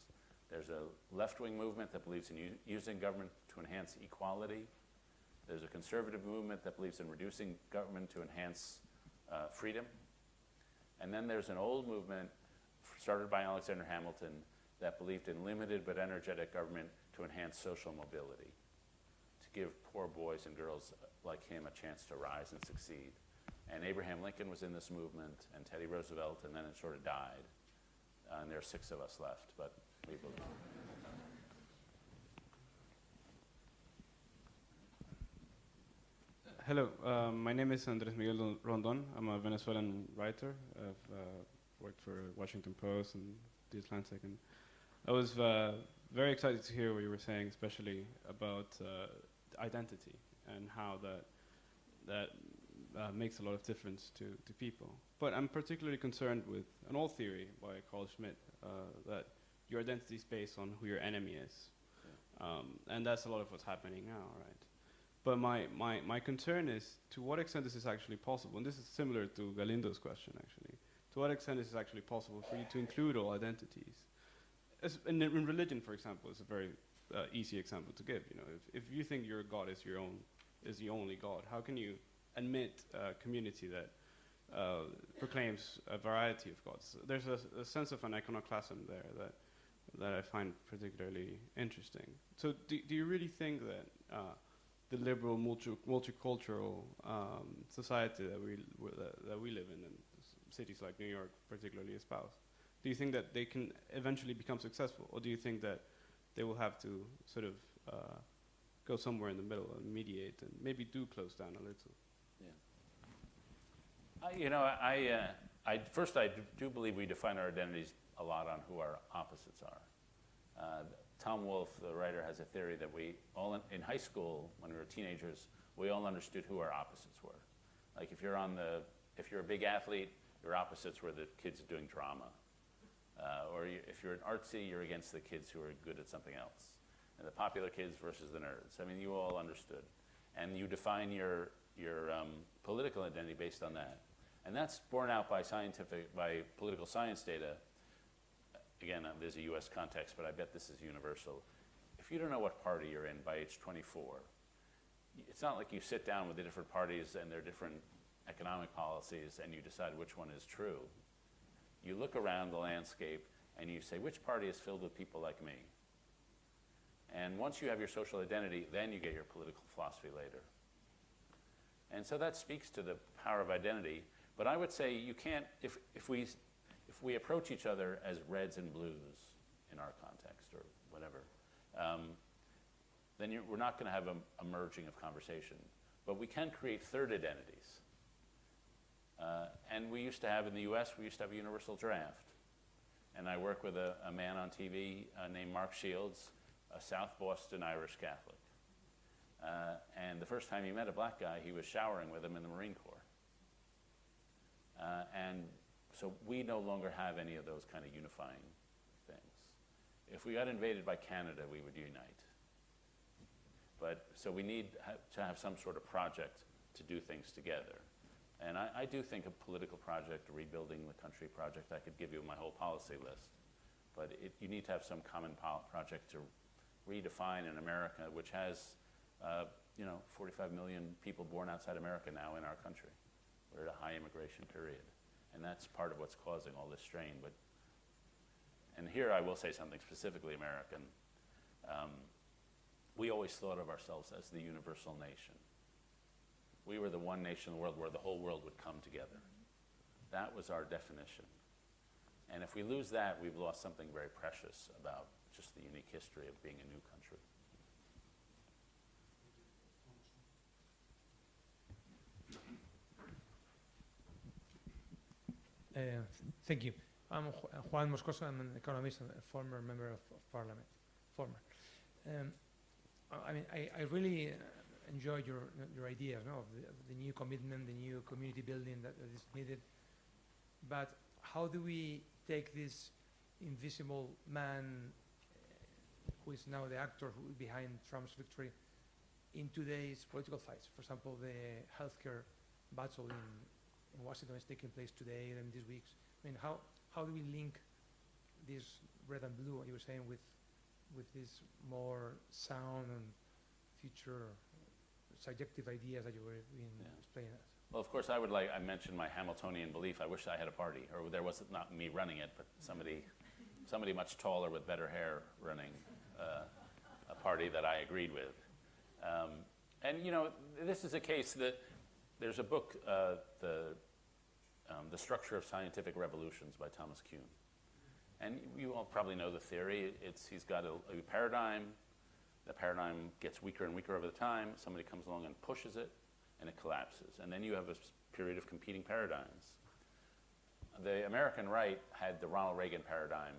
There's a left-wing movement that believes in using government to enhance equality. There's a conservative movement that believes in reducing government to enhance freedom. And then there's an old movement started by Alexander Hamilton that believed in limited but energetic government to enhance social mobility, to give poor boys and girls like him a chance to rise and succeed. And Abraham Lincoln was in this movement, and Teddy Roosevelt, and then it sort of died. And there are 6 of us left, but we believe. Hello, my name is Andres Miguel Rondon. I'm a Venezuelan writer. I've worked for Washington Post and The Atlantic, and I was very excited to hear what you were saying, especially about identity and how that makes a lot of difference to people. But I'm particularly concerned with an old theory by Carl Schmitt, that your identity is based on who your enemy is. And that's a lot of what's happening now, right? But my concern is, to what extent this is actually possible? And this is similar to Galindo's question, actually. To what extent is it actually possible for you to include all identities? In religion, for example, is a very easy example to give. If you think your God is the only God, how can you admit a community that proclaims a variety of gods? There's a sense of an iconoclasm there that I find particularly interesting. So do you really think that the liberal, multicultural society that we live in cities like New York particularly espouse, do you think that they can eventually become successful, or do you think that they will have to sort of go somewhere in the middle and mediate and maybe do close down a little? Yeah. First, I do believe we define our identities a lot on who our opposites are. Tom Wolfe, the writer, has a theory that we all, in high school, when we were teenagers, we all understood who our opposites were. Like if you're a big athlete, your opposites were the kids doing drama. Or if you're an artsy, you're against the kids who are good at something else. And the popular kids versus the nerds. I mean, you all understood. And you define your political identity based on that. And that's borne out by political science data. Again, there's a US context, but I bet this is universal. If you don't know what party you're in by age 24, it's not like you sit down with the different parties and their different economic policies and you decide which one is true. You look around the landscape and you say, which party is filled with people like me? And once you have your social identity, then you get your political philosophy later. And so that speaks to the power of identity. But I would say you can't, if we approach each other as reds and blues in our context or whatever, then we're not going to have a merging of conversation. But we can create third identities. And we used to have, in the US, we used to have a universal draft. And I work with a man on TV named Mark Shields, a South Boston Irish Catholic. And the first time he met a black guy, he was showering with him in the Marine Corps. And so we no longer have any of those kind of unifying things. If we got invaded by Canada, we would unite. But so we need to have some sort of project to do things together. And I do think a political project, a rebuilding the country project, I could give you my whole policy list. But you need to have some common project to redefine an America which has 45 million people born outside America now in our country. We're at a high immigration period. And that's part of what's causing all this strain. And here I will say something specifically American. We always thought of ourselves as the universal nation. We were the one nation in the world where the whole world would come together. That was our definition. And if we lose that, we've lost something very precious about just the unique history of being a new country. Thank you. I'm Juan Moscoso. I'm an economist and a former member of parliament. I really enjoyed your ideas, of the new commitment, the new community building that is needed. But how do we take this invisible man, who is now the actor behind Trump's victory, in today's political fights? For example, the healthcare battle in Washington is taking place today and these weeks. How do we link this red and blue, what you were saying, with this more sound and future subjective ideas that you were explaining us? Well, of course, I mentioned my Hamiltonian belief. I wish I had a party, or there was not me running it, but somebody much taller with better hair running a party that I agreed with. And this is a case that there's a book, The Structure of Scientific Revolutions by Thomas Kuhn. And you all probably know the theory. He's got a paradigm. The paradigm gets weaker and weaker over the time. Somebody comes along and pushes it, and it collapses. And then you have a period of competing paradigms. The American right had the Ronald Reagan paradigm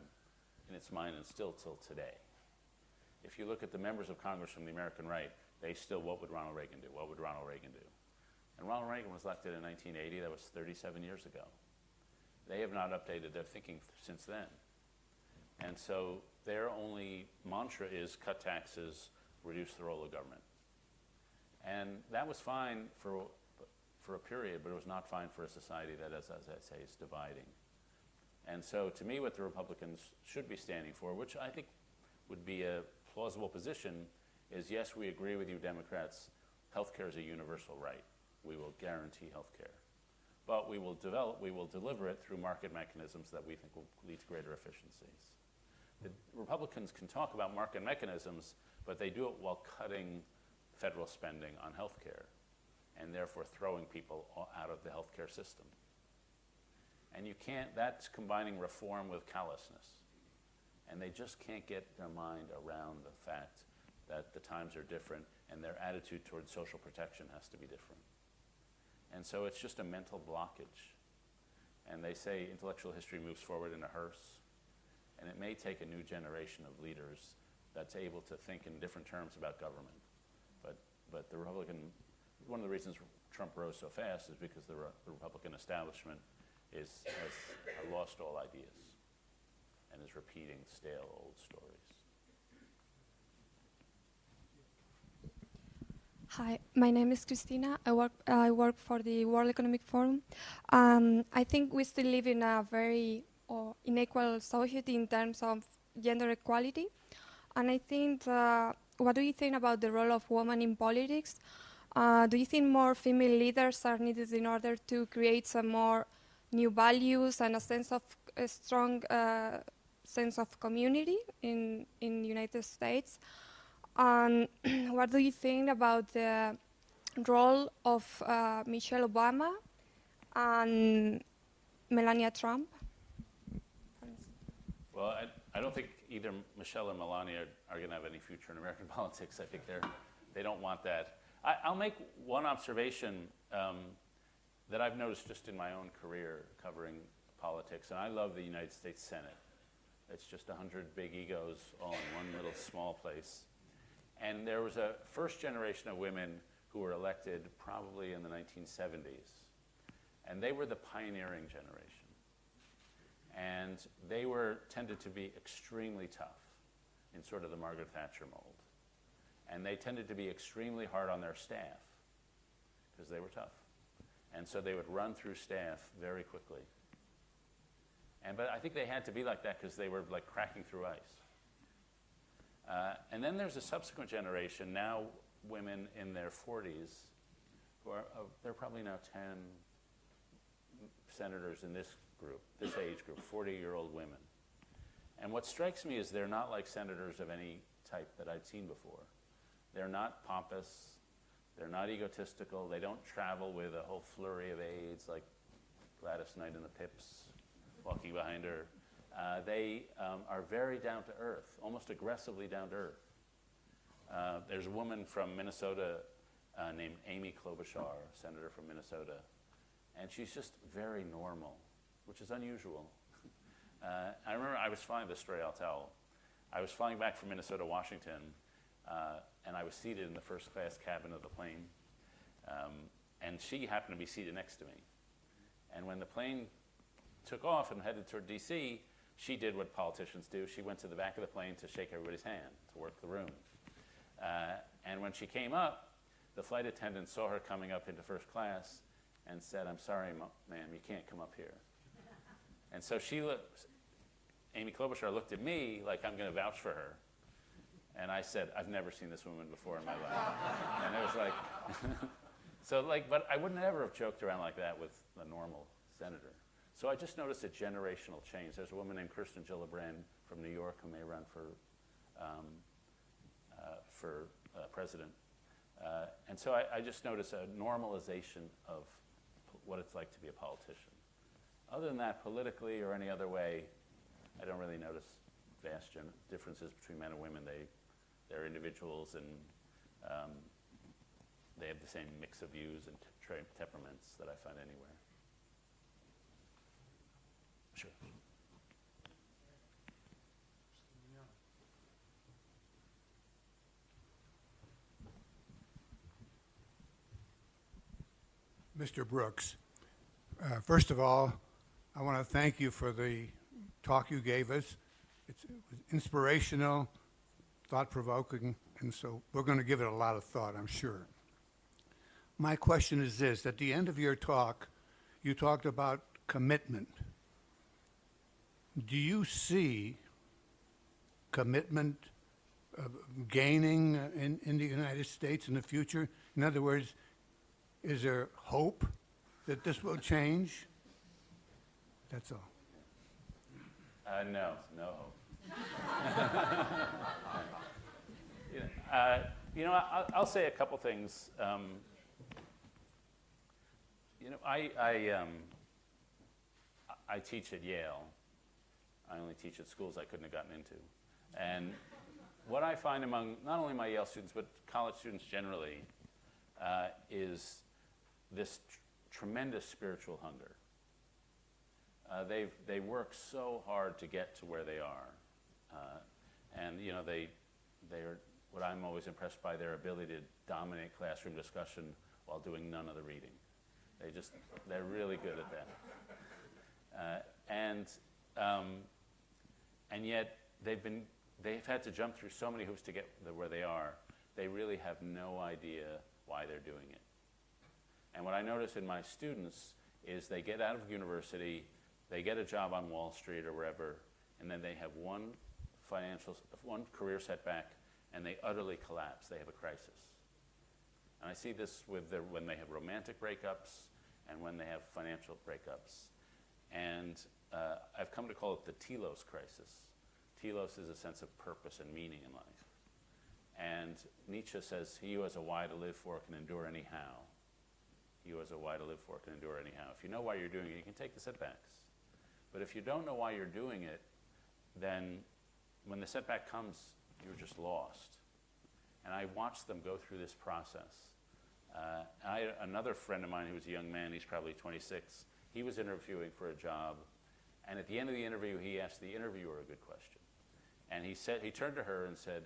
in its mind, and still till today. If you look at the members of Congress from the American right, what would Ronald Reagan do? What would Ronald Reagan do? And Ronald Reagan was elected in 1980. That was 37 years ago. They have not updated their thinking since then. And so their only mantra is cut taxes, reduce the role of government. And that was fine for a period, but it was not fine for a society that, as I say, is dividing. And so to me, what the Republicans should be standing for, which I think would be a plausible position, is yes, we agree with you Democrats, healthcare is a universal right. We will guarantee healthcare. But we will deliver it through market mechanisms that we think will lead to greater efficiencies. The Republicans can talk about market mechanisms, but they do it while cutting federal spending on healthcare and therefore throwing people out of the healthcare system. And that's combining reform with callousness. And they just can't get their mind around the fact that the times are different and their attitude towards social protection has to be different. And so it's just a mental blockage. And they say intellectual history moves forward in a hearse. And it may take a new generation of leaders that's able to think in different terms about government. But the one of the reasons Trump rose so fast is because the Republican establishment has lost all ideas and is repeating stale old stories. Hi, my name is Christina. I work for the World Economic Forum. I think we still live in a very unequal society in terms of gender equality. And I think, what do you think about the role of women in politics? Do you think more female leaders are needed in order to create some more new values and a strong sense of community in the United States? And what do you think about the role of Michelle Obama and Melania Trump? Well, I don't think either Michelle or Melania are going to have any future in American politics. I think they don't want that. I'll make one observation that I've noticed just in my own career covering politics, and I love the United States Senate. It's just 100 big egos all in one little small place. And there was a first generation of women who were elected probably in the 1970s. And they were the pioneering generation. And they tended to be extremely tough in sort of the Margaret Thatcher mold. And they tended to be extremely hard on their staff because they were tough. And so they would run through staff very quickly. But I think they had to be like that because they were like cracking through ice. And then there's a subsequent generation, now women in their 40s, who are, there are probably now 10 senators in this group, this age group, 40-year-old women. And what strikes me is they're not like senators of any type that I'd seen before. They're not pompous, they're not egotistical, they don't travel with a whole flurry of aides like Gladys Knight and the Pips walking behind her. They are very down to earth, almost aggressively down to earth. There's a woman from Minnesota named Amy Klobuchar, senator from Minnesota, and she's just very normal, which is unusual. I remember I was flying, this story I'll tell. I was flying back from Minnesota, Washington, and I was seated in the first class cabin of the plane, and she happened to be seated next to me. And when the plane took off and headed toward DC, she did what politicians do. She went to the back of the plane to shake everybody's hand, to work the room. And when she came up, the flight attendant saw her coming up into first class and said, "I'm sorry, ma'am, you can't come up here." And so Amy Klobuchar looked at me like I'm going to vouch for her. And I said, "I've never seen this woman before in my life." And it was like, but I wouldn't ever have joked around like that with a normal senator. So I just noticed a generational change. There's a woman named Kirsten Gillibrand from New York who may run for president. And so I just noticed a normalization of what it's like to be a politician. Other than that, politically or any other way, I don't really notice vast differences between men and women. They're individuals, and they have the same mix of views and temperaments that I find anywhere. Sure. Mr. Brooks, first of all, I want to thank you for the talk you gave us. It was inspirational, thought-provoking, and so we're going to give it a lot of thought, I'm sure. My question is this: at the end of your talk, you talked about commitment. Do you see commitment gaining in the United States in the future? In other words, is there hope that this will change? That's all. No hope. I'll say a couple things. I teach at Yale. I only teach at schools I couldn't have gotten into. And what I find among not only my Yale students, but college students generally, is this tremendous spiritual hunger. They work so hard to get to where they are. And they're what I'm always impressed by, their ability to dominate classroom discussion while doing none of the reading. They're really good at that. And yet they've had to jump through so many hoops to get where they are. They really have no idea why they're doing it. And what I notice in my students is they get out of university, they get a job on Wall Street or wherever, and then they have one career setback, and they utterly collapse. They have a crisis. And I see this with when they have romantic breakups and when they have financial breakups. And I've come to call it the telos crisis. Telos is a sense of purpose and meaning in life. And Nietzsche says, he who has a why to live for can endure anyhow. He who has a why to live for can endure anyhow. If you know why you're doing it, you can take the setbacks. But if you don't know why you're doing it, then when the setback comes, you're just lost. And I watched them go through this process. Another friend of mine who was a young man, he's probably 26, he was interviewing for a job, and at the end of the interview, he asked the interviewer a good question. And he turned to her and said,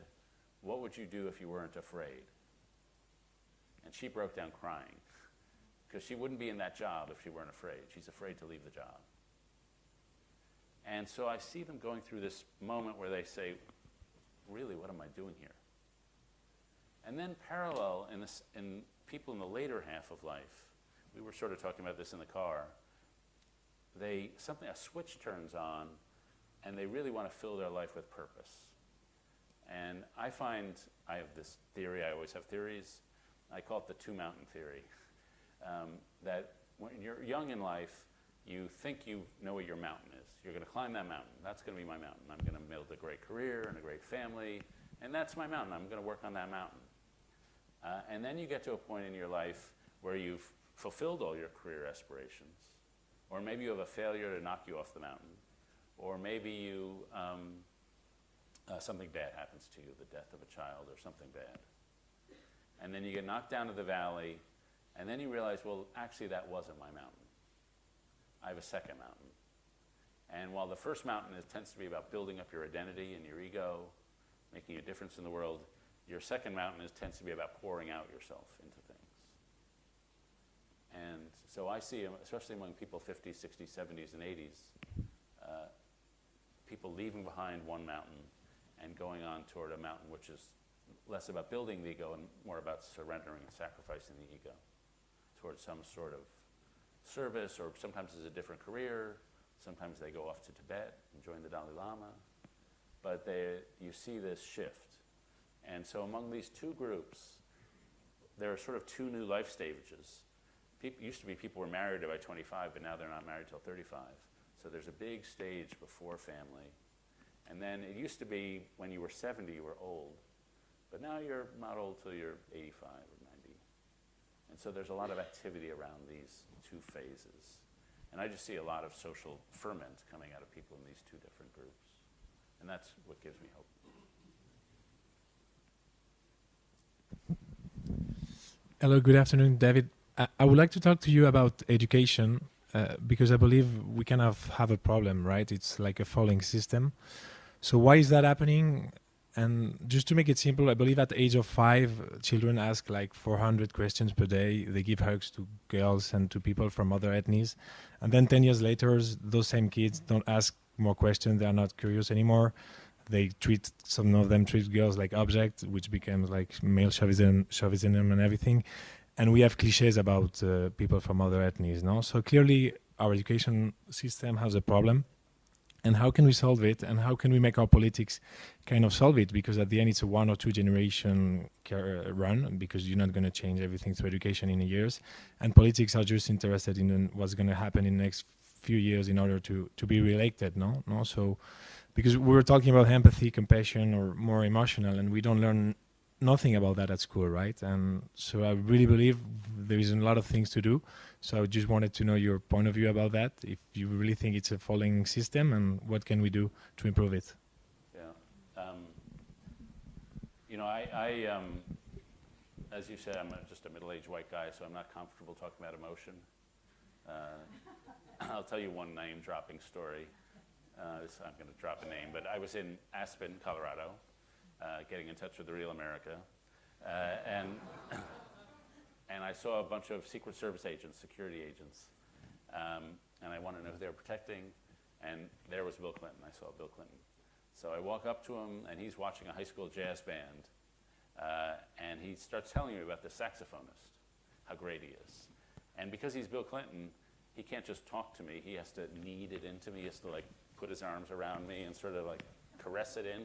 "What would you do if you weren't afraid?" And she broke down crying, because she wouldn't be in that job if she weren't afraid. She's afraid to leave the job. And so I see them going through this moment where they say, really, what am I doing here? And then parallel in people in the later half of life, we were sort of talking about this in the car, a switch turns on, and they really want to fill their life with purpose. And I find, I have this theory, I always have theories, I call it the two-mountain theory, that when you're young in life, you think you know what your mountain is. You're going to climb that mountain. That's going to be my mountain. I'm going to build a great career and a great family, and that's my mountain. I'm going to work on that mountain. And then you get to a point in your life where you've fulfilled all your career aspirations, or maybe you have a failure to knock you off the mountain, or maybe something bad happens to you, the death of a child or something bad. And then you get knocked down to the valley, and then you realize, well, actually that wasn't my mountain. I have a second mountain. And while the first mountain tends to be about building up your identity and your ego, making a difference in the world, your second mountain tends to be about pouring out yourself into things. And so I see, especially among people 50s, 60s, 70s, and 80s, people leaving behind one mountain and going on toward a mountain which is less about building the ego and more about surrendering and sacrificing the ego towards some sort of service, or sometimes it's a different career. Sometimes they go off to Tibet and join the Dalai Lama. But you see this shift. And so among these two groups, there are sort of two new life stages. Used to be people were married by 25, but now they're not married till 35. So there's a big stage before family. And then it used to be when you were 70, you were old. But now you're not old till you're 85 or 90. And so there's a lot of activity around these two phases. And I just see a lot of social ferment coming out of people in these two different groups. And that's what gives me hope. Hello, good afternoon, David. I would like to talk to you about education because I believe we kind of have a problem, right? It's like a falling system. So why is that happening? And just to make it simple, I believe at the age of 5, children ask like 400 questions per day. They give hugs to girls and to people from other ethnies. And then 10 years later, those same kids don't ask more questions. They are not curious anymore. Some of them treat girls like objects, which becomes like male chauvinism and everything. And we have cliches about people from other ethnies, no? So clearly our education system has a problem. And how can we solve it? And how can we make our politics kind of solve it? Because at the end, it's a 1 or 2 generation run, because you're not going to change everything through education in years. And politics are just interested in what's going to happen in the next few years in order to be re-elected, no? So, because we were talking about empathy, compassion, or more emotional, and we don't learn nothing about that at school, right? And so I really believe there is a lot of things to do. So I just wanted to know your point of view about that, if you really think it's a falling system, and what can we do to improve it? Yeah. You know, I as you said, I'm just a middle-aged white guy, so I'm not comfortable talking about emotion. I'll tell you one name-dropping story. I'm going to drop a name, but I was in Aspen, Colorado, getting in touch with the real America, and I saw a bunch of Secret Service agents, security agents, and I wanted to know who they were protecting, and there was Bill Clinton. I saw Bill Clinton. So I walk up to him, and he's watching a high school jazz band, and he starts telling me about the saxophonist, how great he is. And because he's Bill Clinton, he can't just talk to me. He has to knead it into me. He has to like put his arms around me and sort of like caress it in,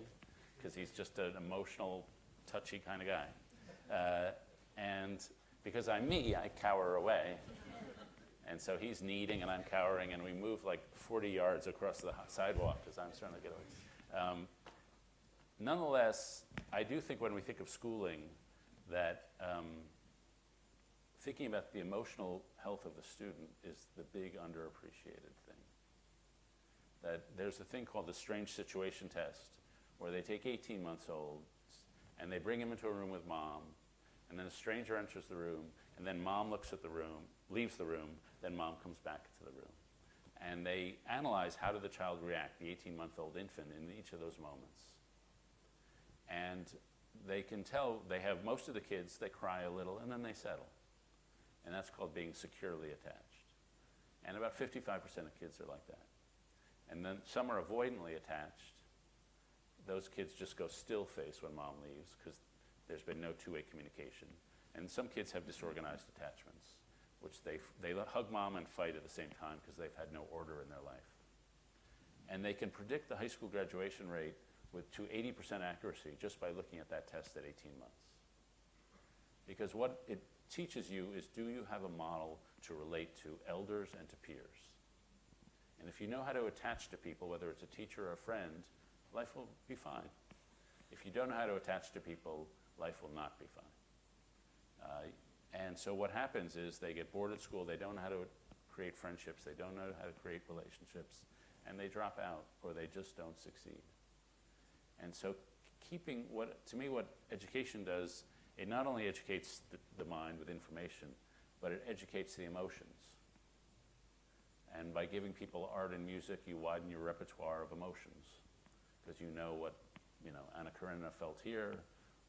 because he's just an emotional, touchy kind of guy. And because I'm me, I cower away. And so he's kneading and I'm cowering, and we move like 40 yards across the sidewalk because I'm starting to get away. Nonetheless, I do think when we think of schooling that thinking about the emotional health of the student is the big underappreciated thing. That there's a thing called the strange situation test, where they take 18-month-olds and they bring them into a room with mom, and then a stranger enters the room, and then mom looks at the room, leaves the room, then mom comes back to the room. And they analyze how did the child react, the 18-month-old infant, in each of those moments. And they can tell they have most of the kids, they cry a little, and then they settle. And that's called being securely attached. And about 55% of kids are like that. And then some are avoidantly attached. Those kids just go still face when mom leaves because there's been no two-way communication. And some kids have disorganized attachments, which they hug mom and fight at the same time because they've had no order in their life. And they can predict the high school graduation rate to 80% accuracy just by looking at that test at 18 months. Because what it teaches you is, do you have a model to relate to elders and to peers? And if you know how to attach to people, whether it's a teacher or a friend, life will be fine. If you don't know how to attach to people, life will not be fine. And so what happens is they get bored at school, they don't know how to create friendships, they don't know how to create relationships, and they drop out or they just don't succeed. And so keeping to me what education does, it not only educates the mind with information, but it educates the emotions. And by giving people art and music, you widen your repertoire of emotions, because you know what, Anna Karenina felt here,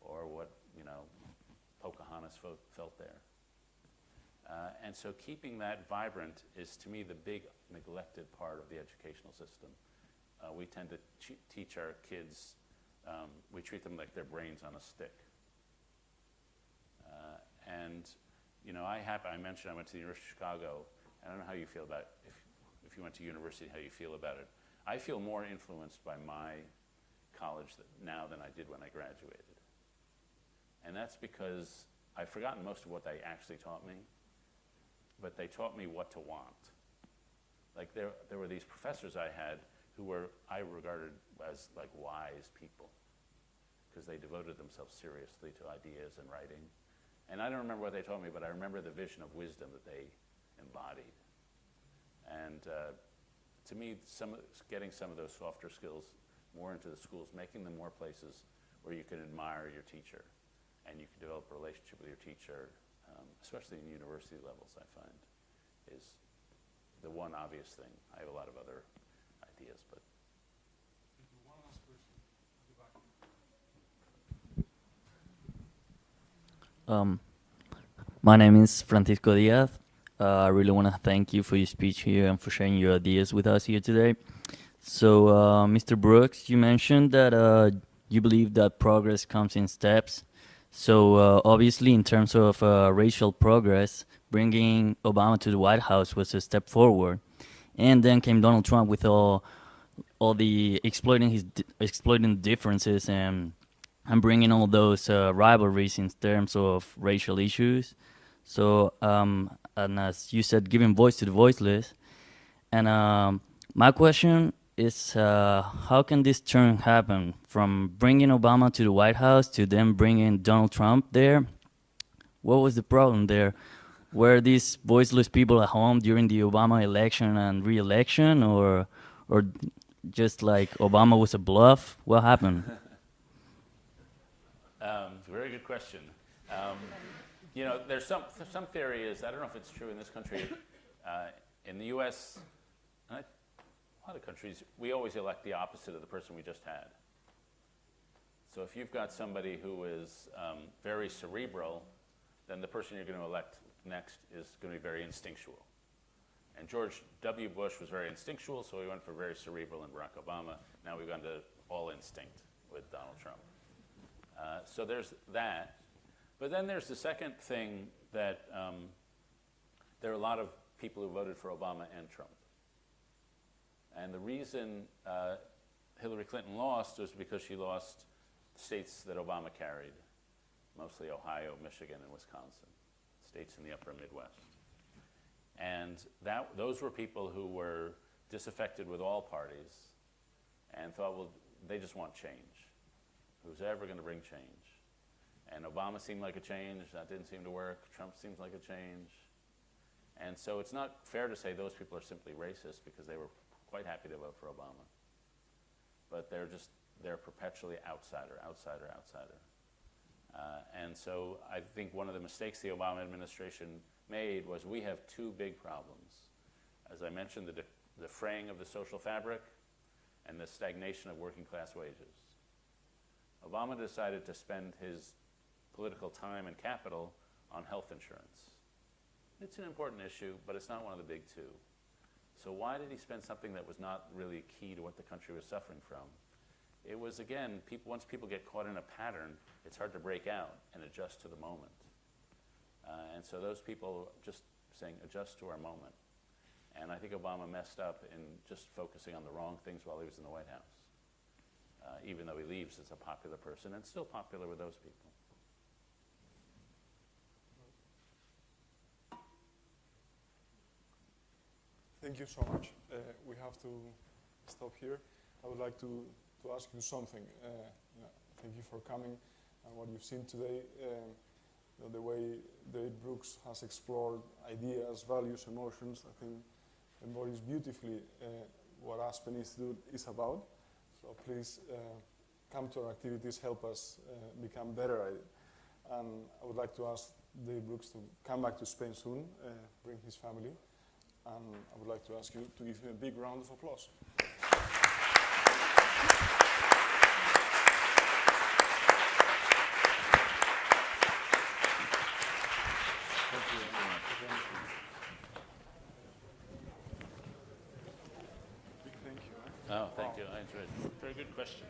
or what, Pocahontas felt there. And so keeping that vibrant is, to me, the big neglected part of the educational system. We tend to teach our kids, we treat them like their brains on a stick. I mentioned I went to the University of Chicago. I don't know how you feel about if you went to university, how you feel about it. I feel more influenced by my college now than I did when I graduated. And that's because I've forgotten most of what they actually taught me, but they taught me what to want. Like there were these professors I had who I regarded as like wise people, because they devoted themselves seriously to ideas and writing. And I don't remember what they taught me, but I remember the vision of wisdom that they embodied. And to me, getting some of those softer skills more into the schools, making them more places where you can admire your teacher and you can develop a relationship with your teacher, especially in university levels, I find, is the one obvious thing. I have a lot of other ideas, but. One last question. My name is Francisco Diaz. I really want to thank you for your speech here and for sharing your ideas with us here today. So, Mr. Brooks, you mentioned that you believe that progress comes in steps. So, obviously, in terms of racial progress, bringing Obama to the White House was a step forward. And then came Donald Trump with all the exploiting differences and bringing all those rivalries in terms of racial issues. So, and as you said, giving voice to the voiceless. And my question is, how can this turn happen from bringing Obama to the White House to then bringing Donald Trump there? What was the problem there? Were these voiceless people at home during the Obama election and re-election, or just like Obama was a bluff? What happened? Very good question. There's some theory is, I don't know if it's true in this country, in the U.S., and a lot of countries, we always elect the opposite of the person we just had. So if you've got somebody who is very cerebral, then the person you're going to elect next is going to be very instinctual. And George W. Bush was very instinctual, so we went for very cerebral in Barack Obama. Now we've gone to all instinct with Donald Trump. So there's that. But then there's the second thing that there are a lot of people who voted for Obama and Trump. And the reason Hillary Clinton lost was because she lost states that Obama carried, mostly Ohio, Michigan, and Wisconsin states in the upper Midwest. And those were people who were disaffected with all parties and thought, well, they just want change. Who's ever going to bring change? And Obama seemed like a change. That didn't seem to work. Trump seems like a change. And so it's not fair to say those people are simply racist, because they were quite happy to vote for Obama. But they're perpetually outsider, outsider, outsider. And so I think one of the mistakes the Obama administration made was we have two big problems. As I mentioned, the fraying of the social fabric and the stagnation of working class wages. Obama decided to spend his political time and capital on health insurance. It's an important issue, but it's not one of the big two. So why did he spend something that was not really key to what the country was suffering from? It was, again, once people get caught in a pattern, it's hard to break out and adjust to the moment. And so those people just saying, adjust to our moment. And I think Obama messed up in just focusing on the wrong things while he was in the White House, even though he leaves as a popular person and still popular with those people. Thank you so much. We have to stop here. I would like to ask you something. Thank you for coming and what you've seen today. The way David Brooks has explored ideas, values, emotions, I think embodies beautifully what Aspen Institute is about. So please come to our activities, help us become better at it. And I would like to ask David Brooks to come back to Spain soon, bring his family. And I would like to ask you to give him a big round of applause. Oh, thank you. I enjoyed it. Very good questions.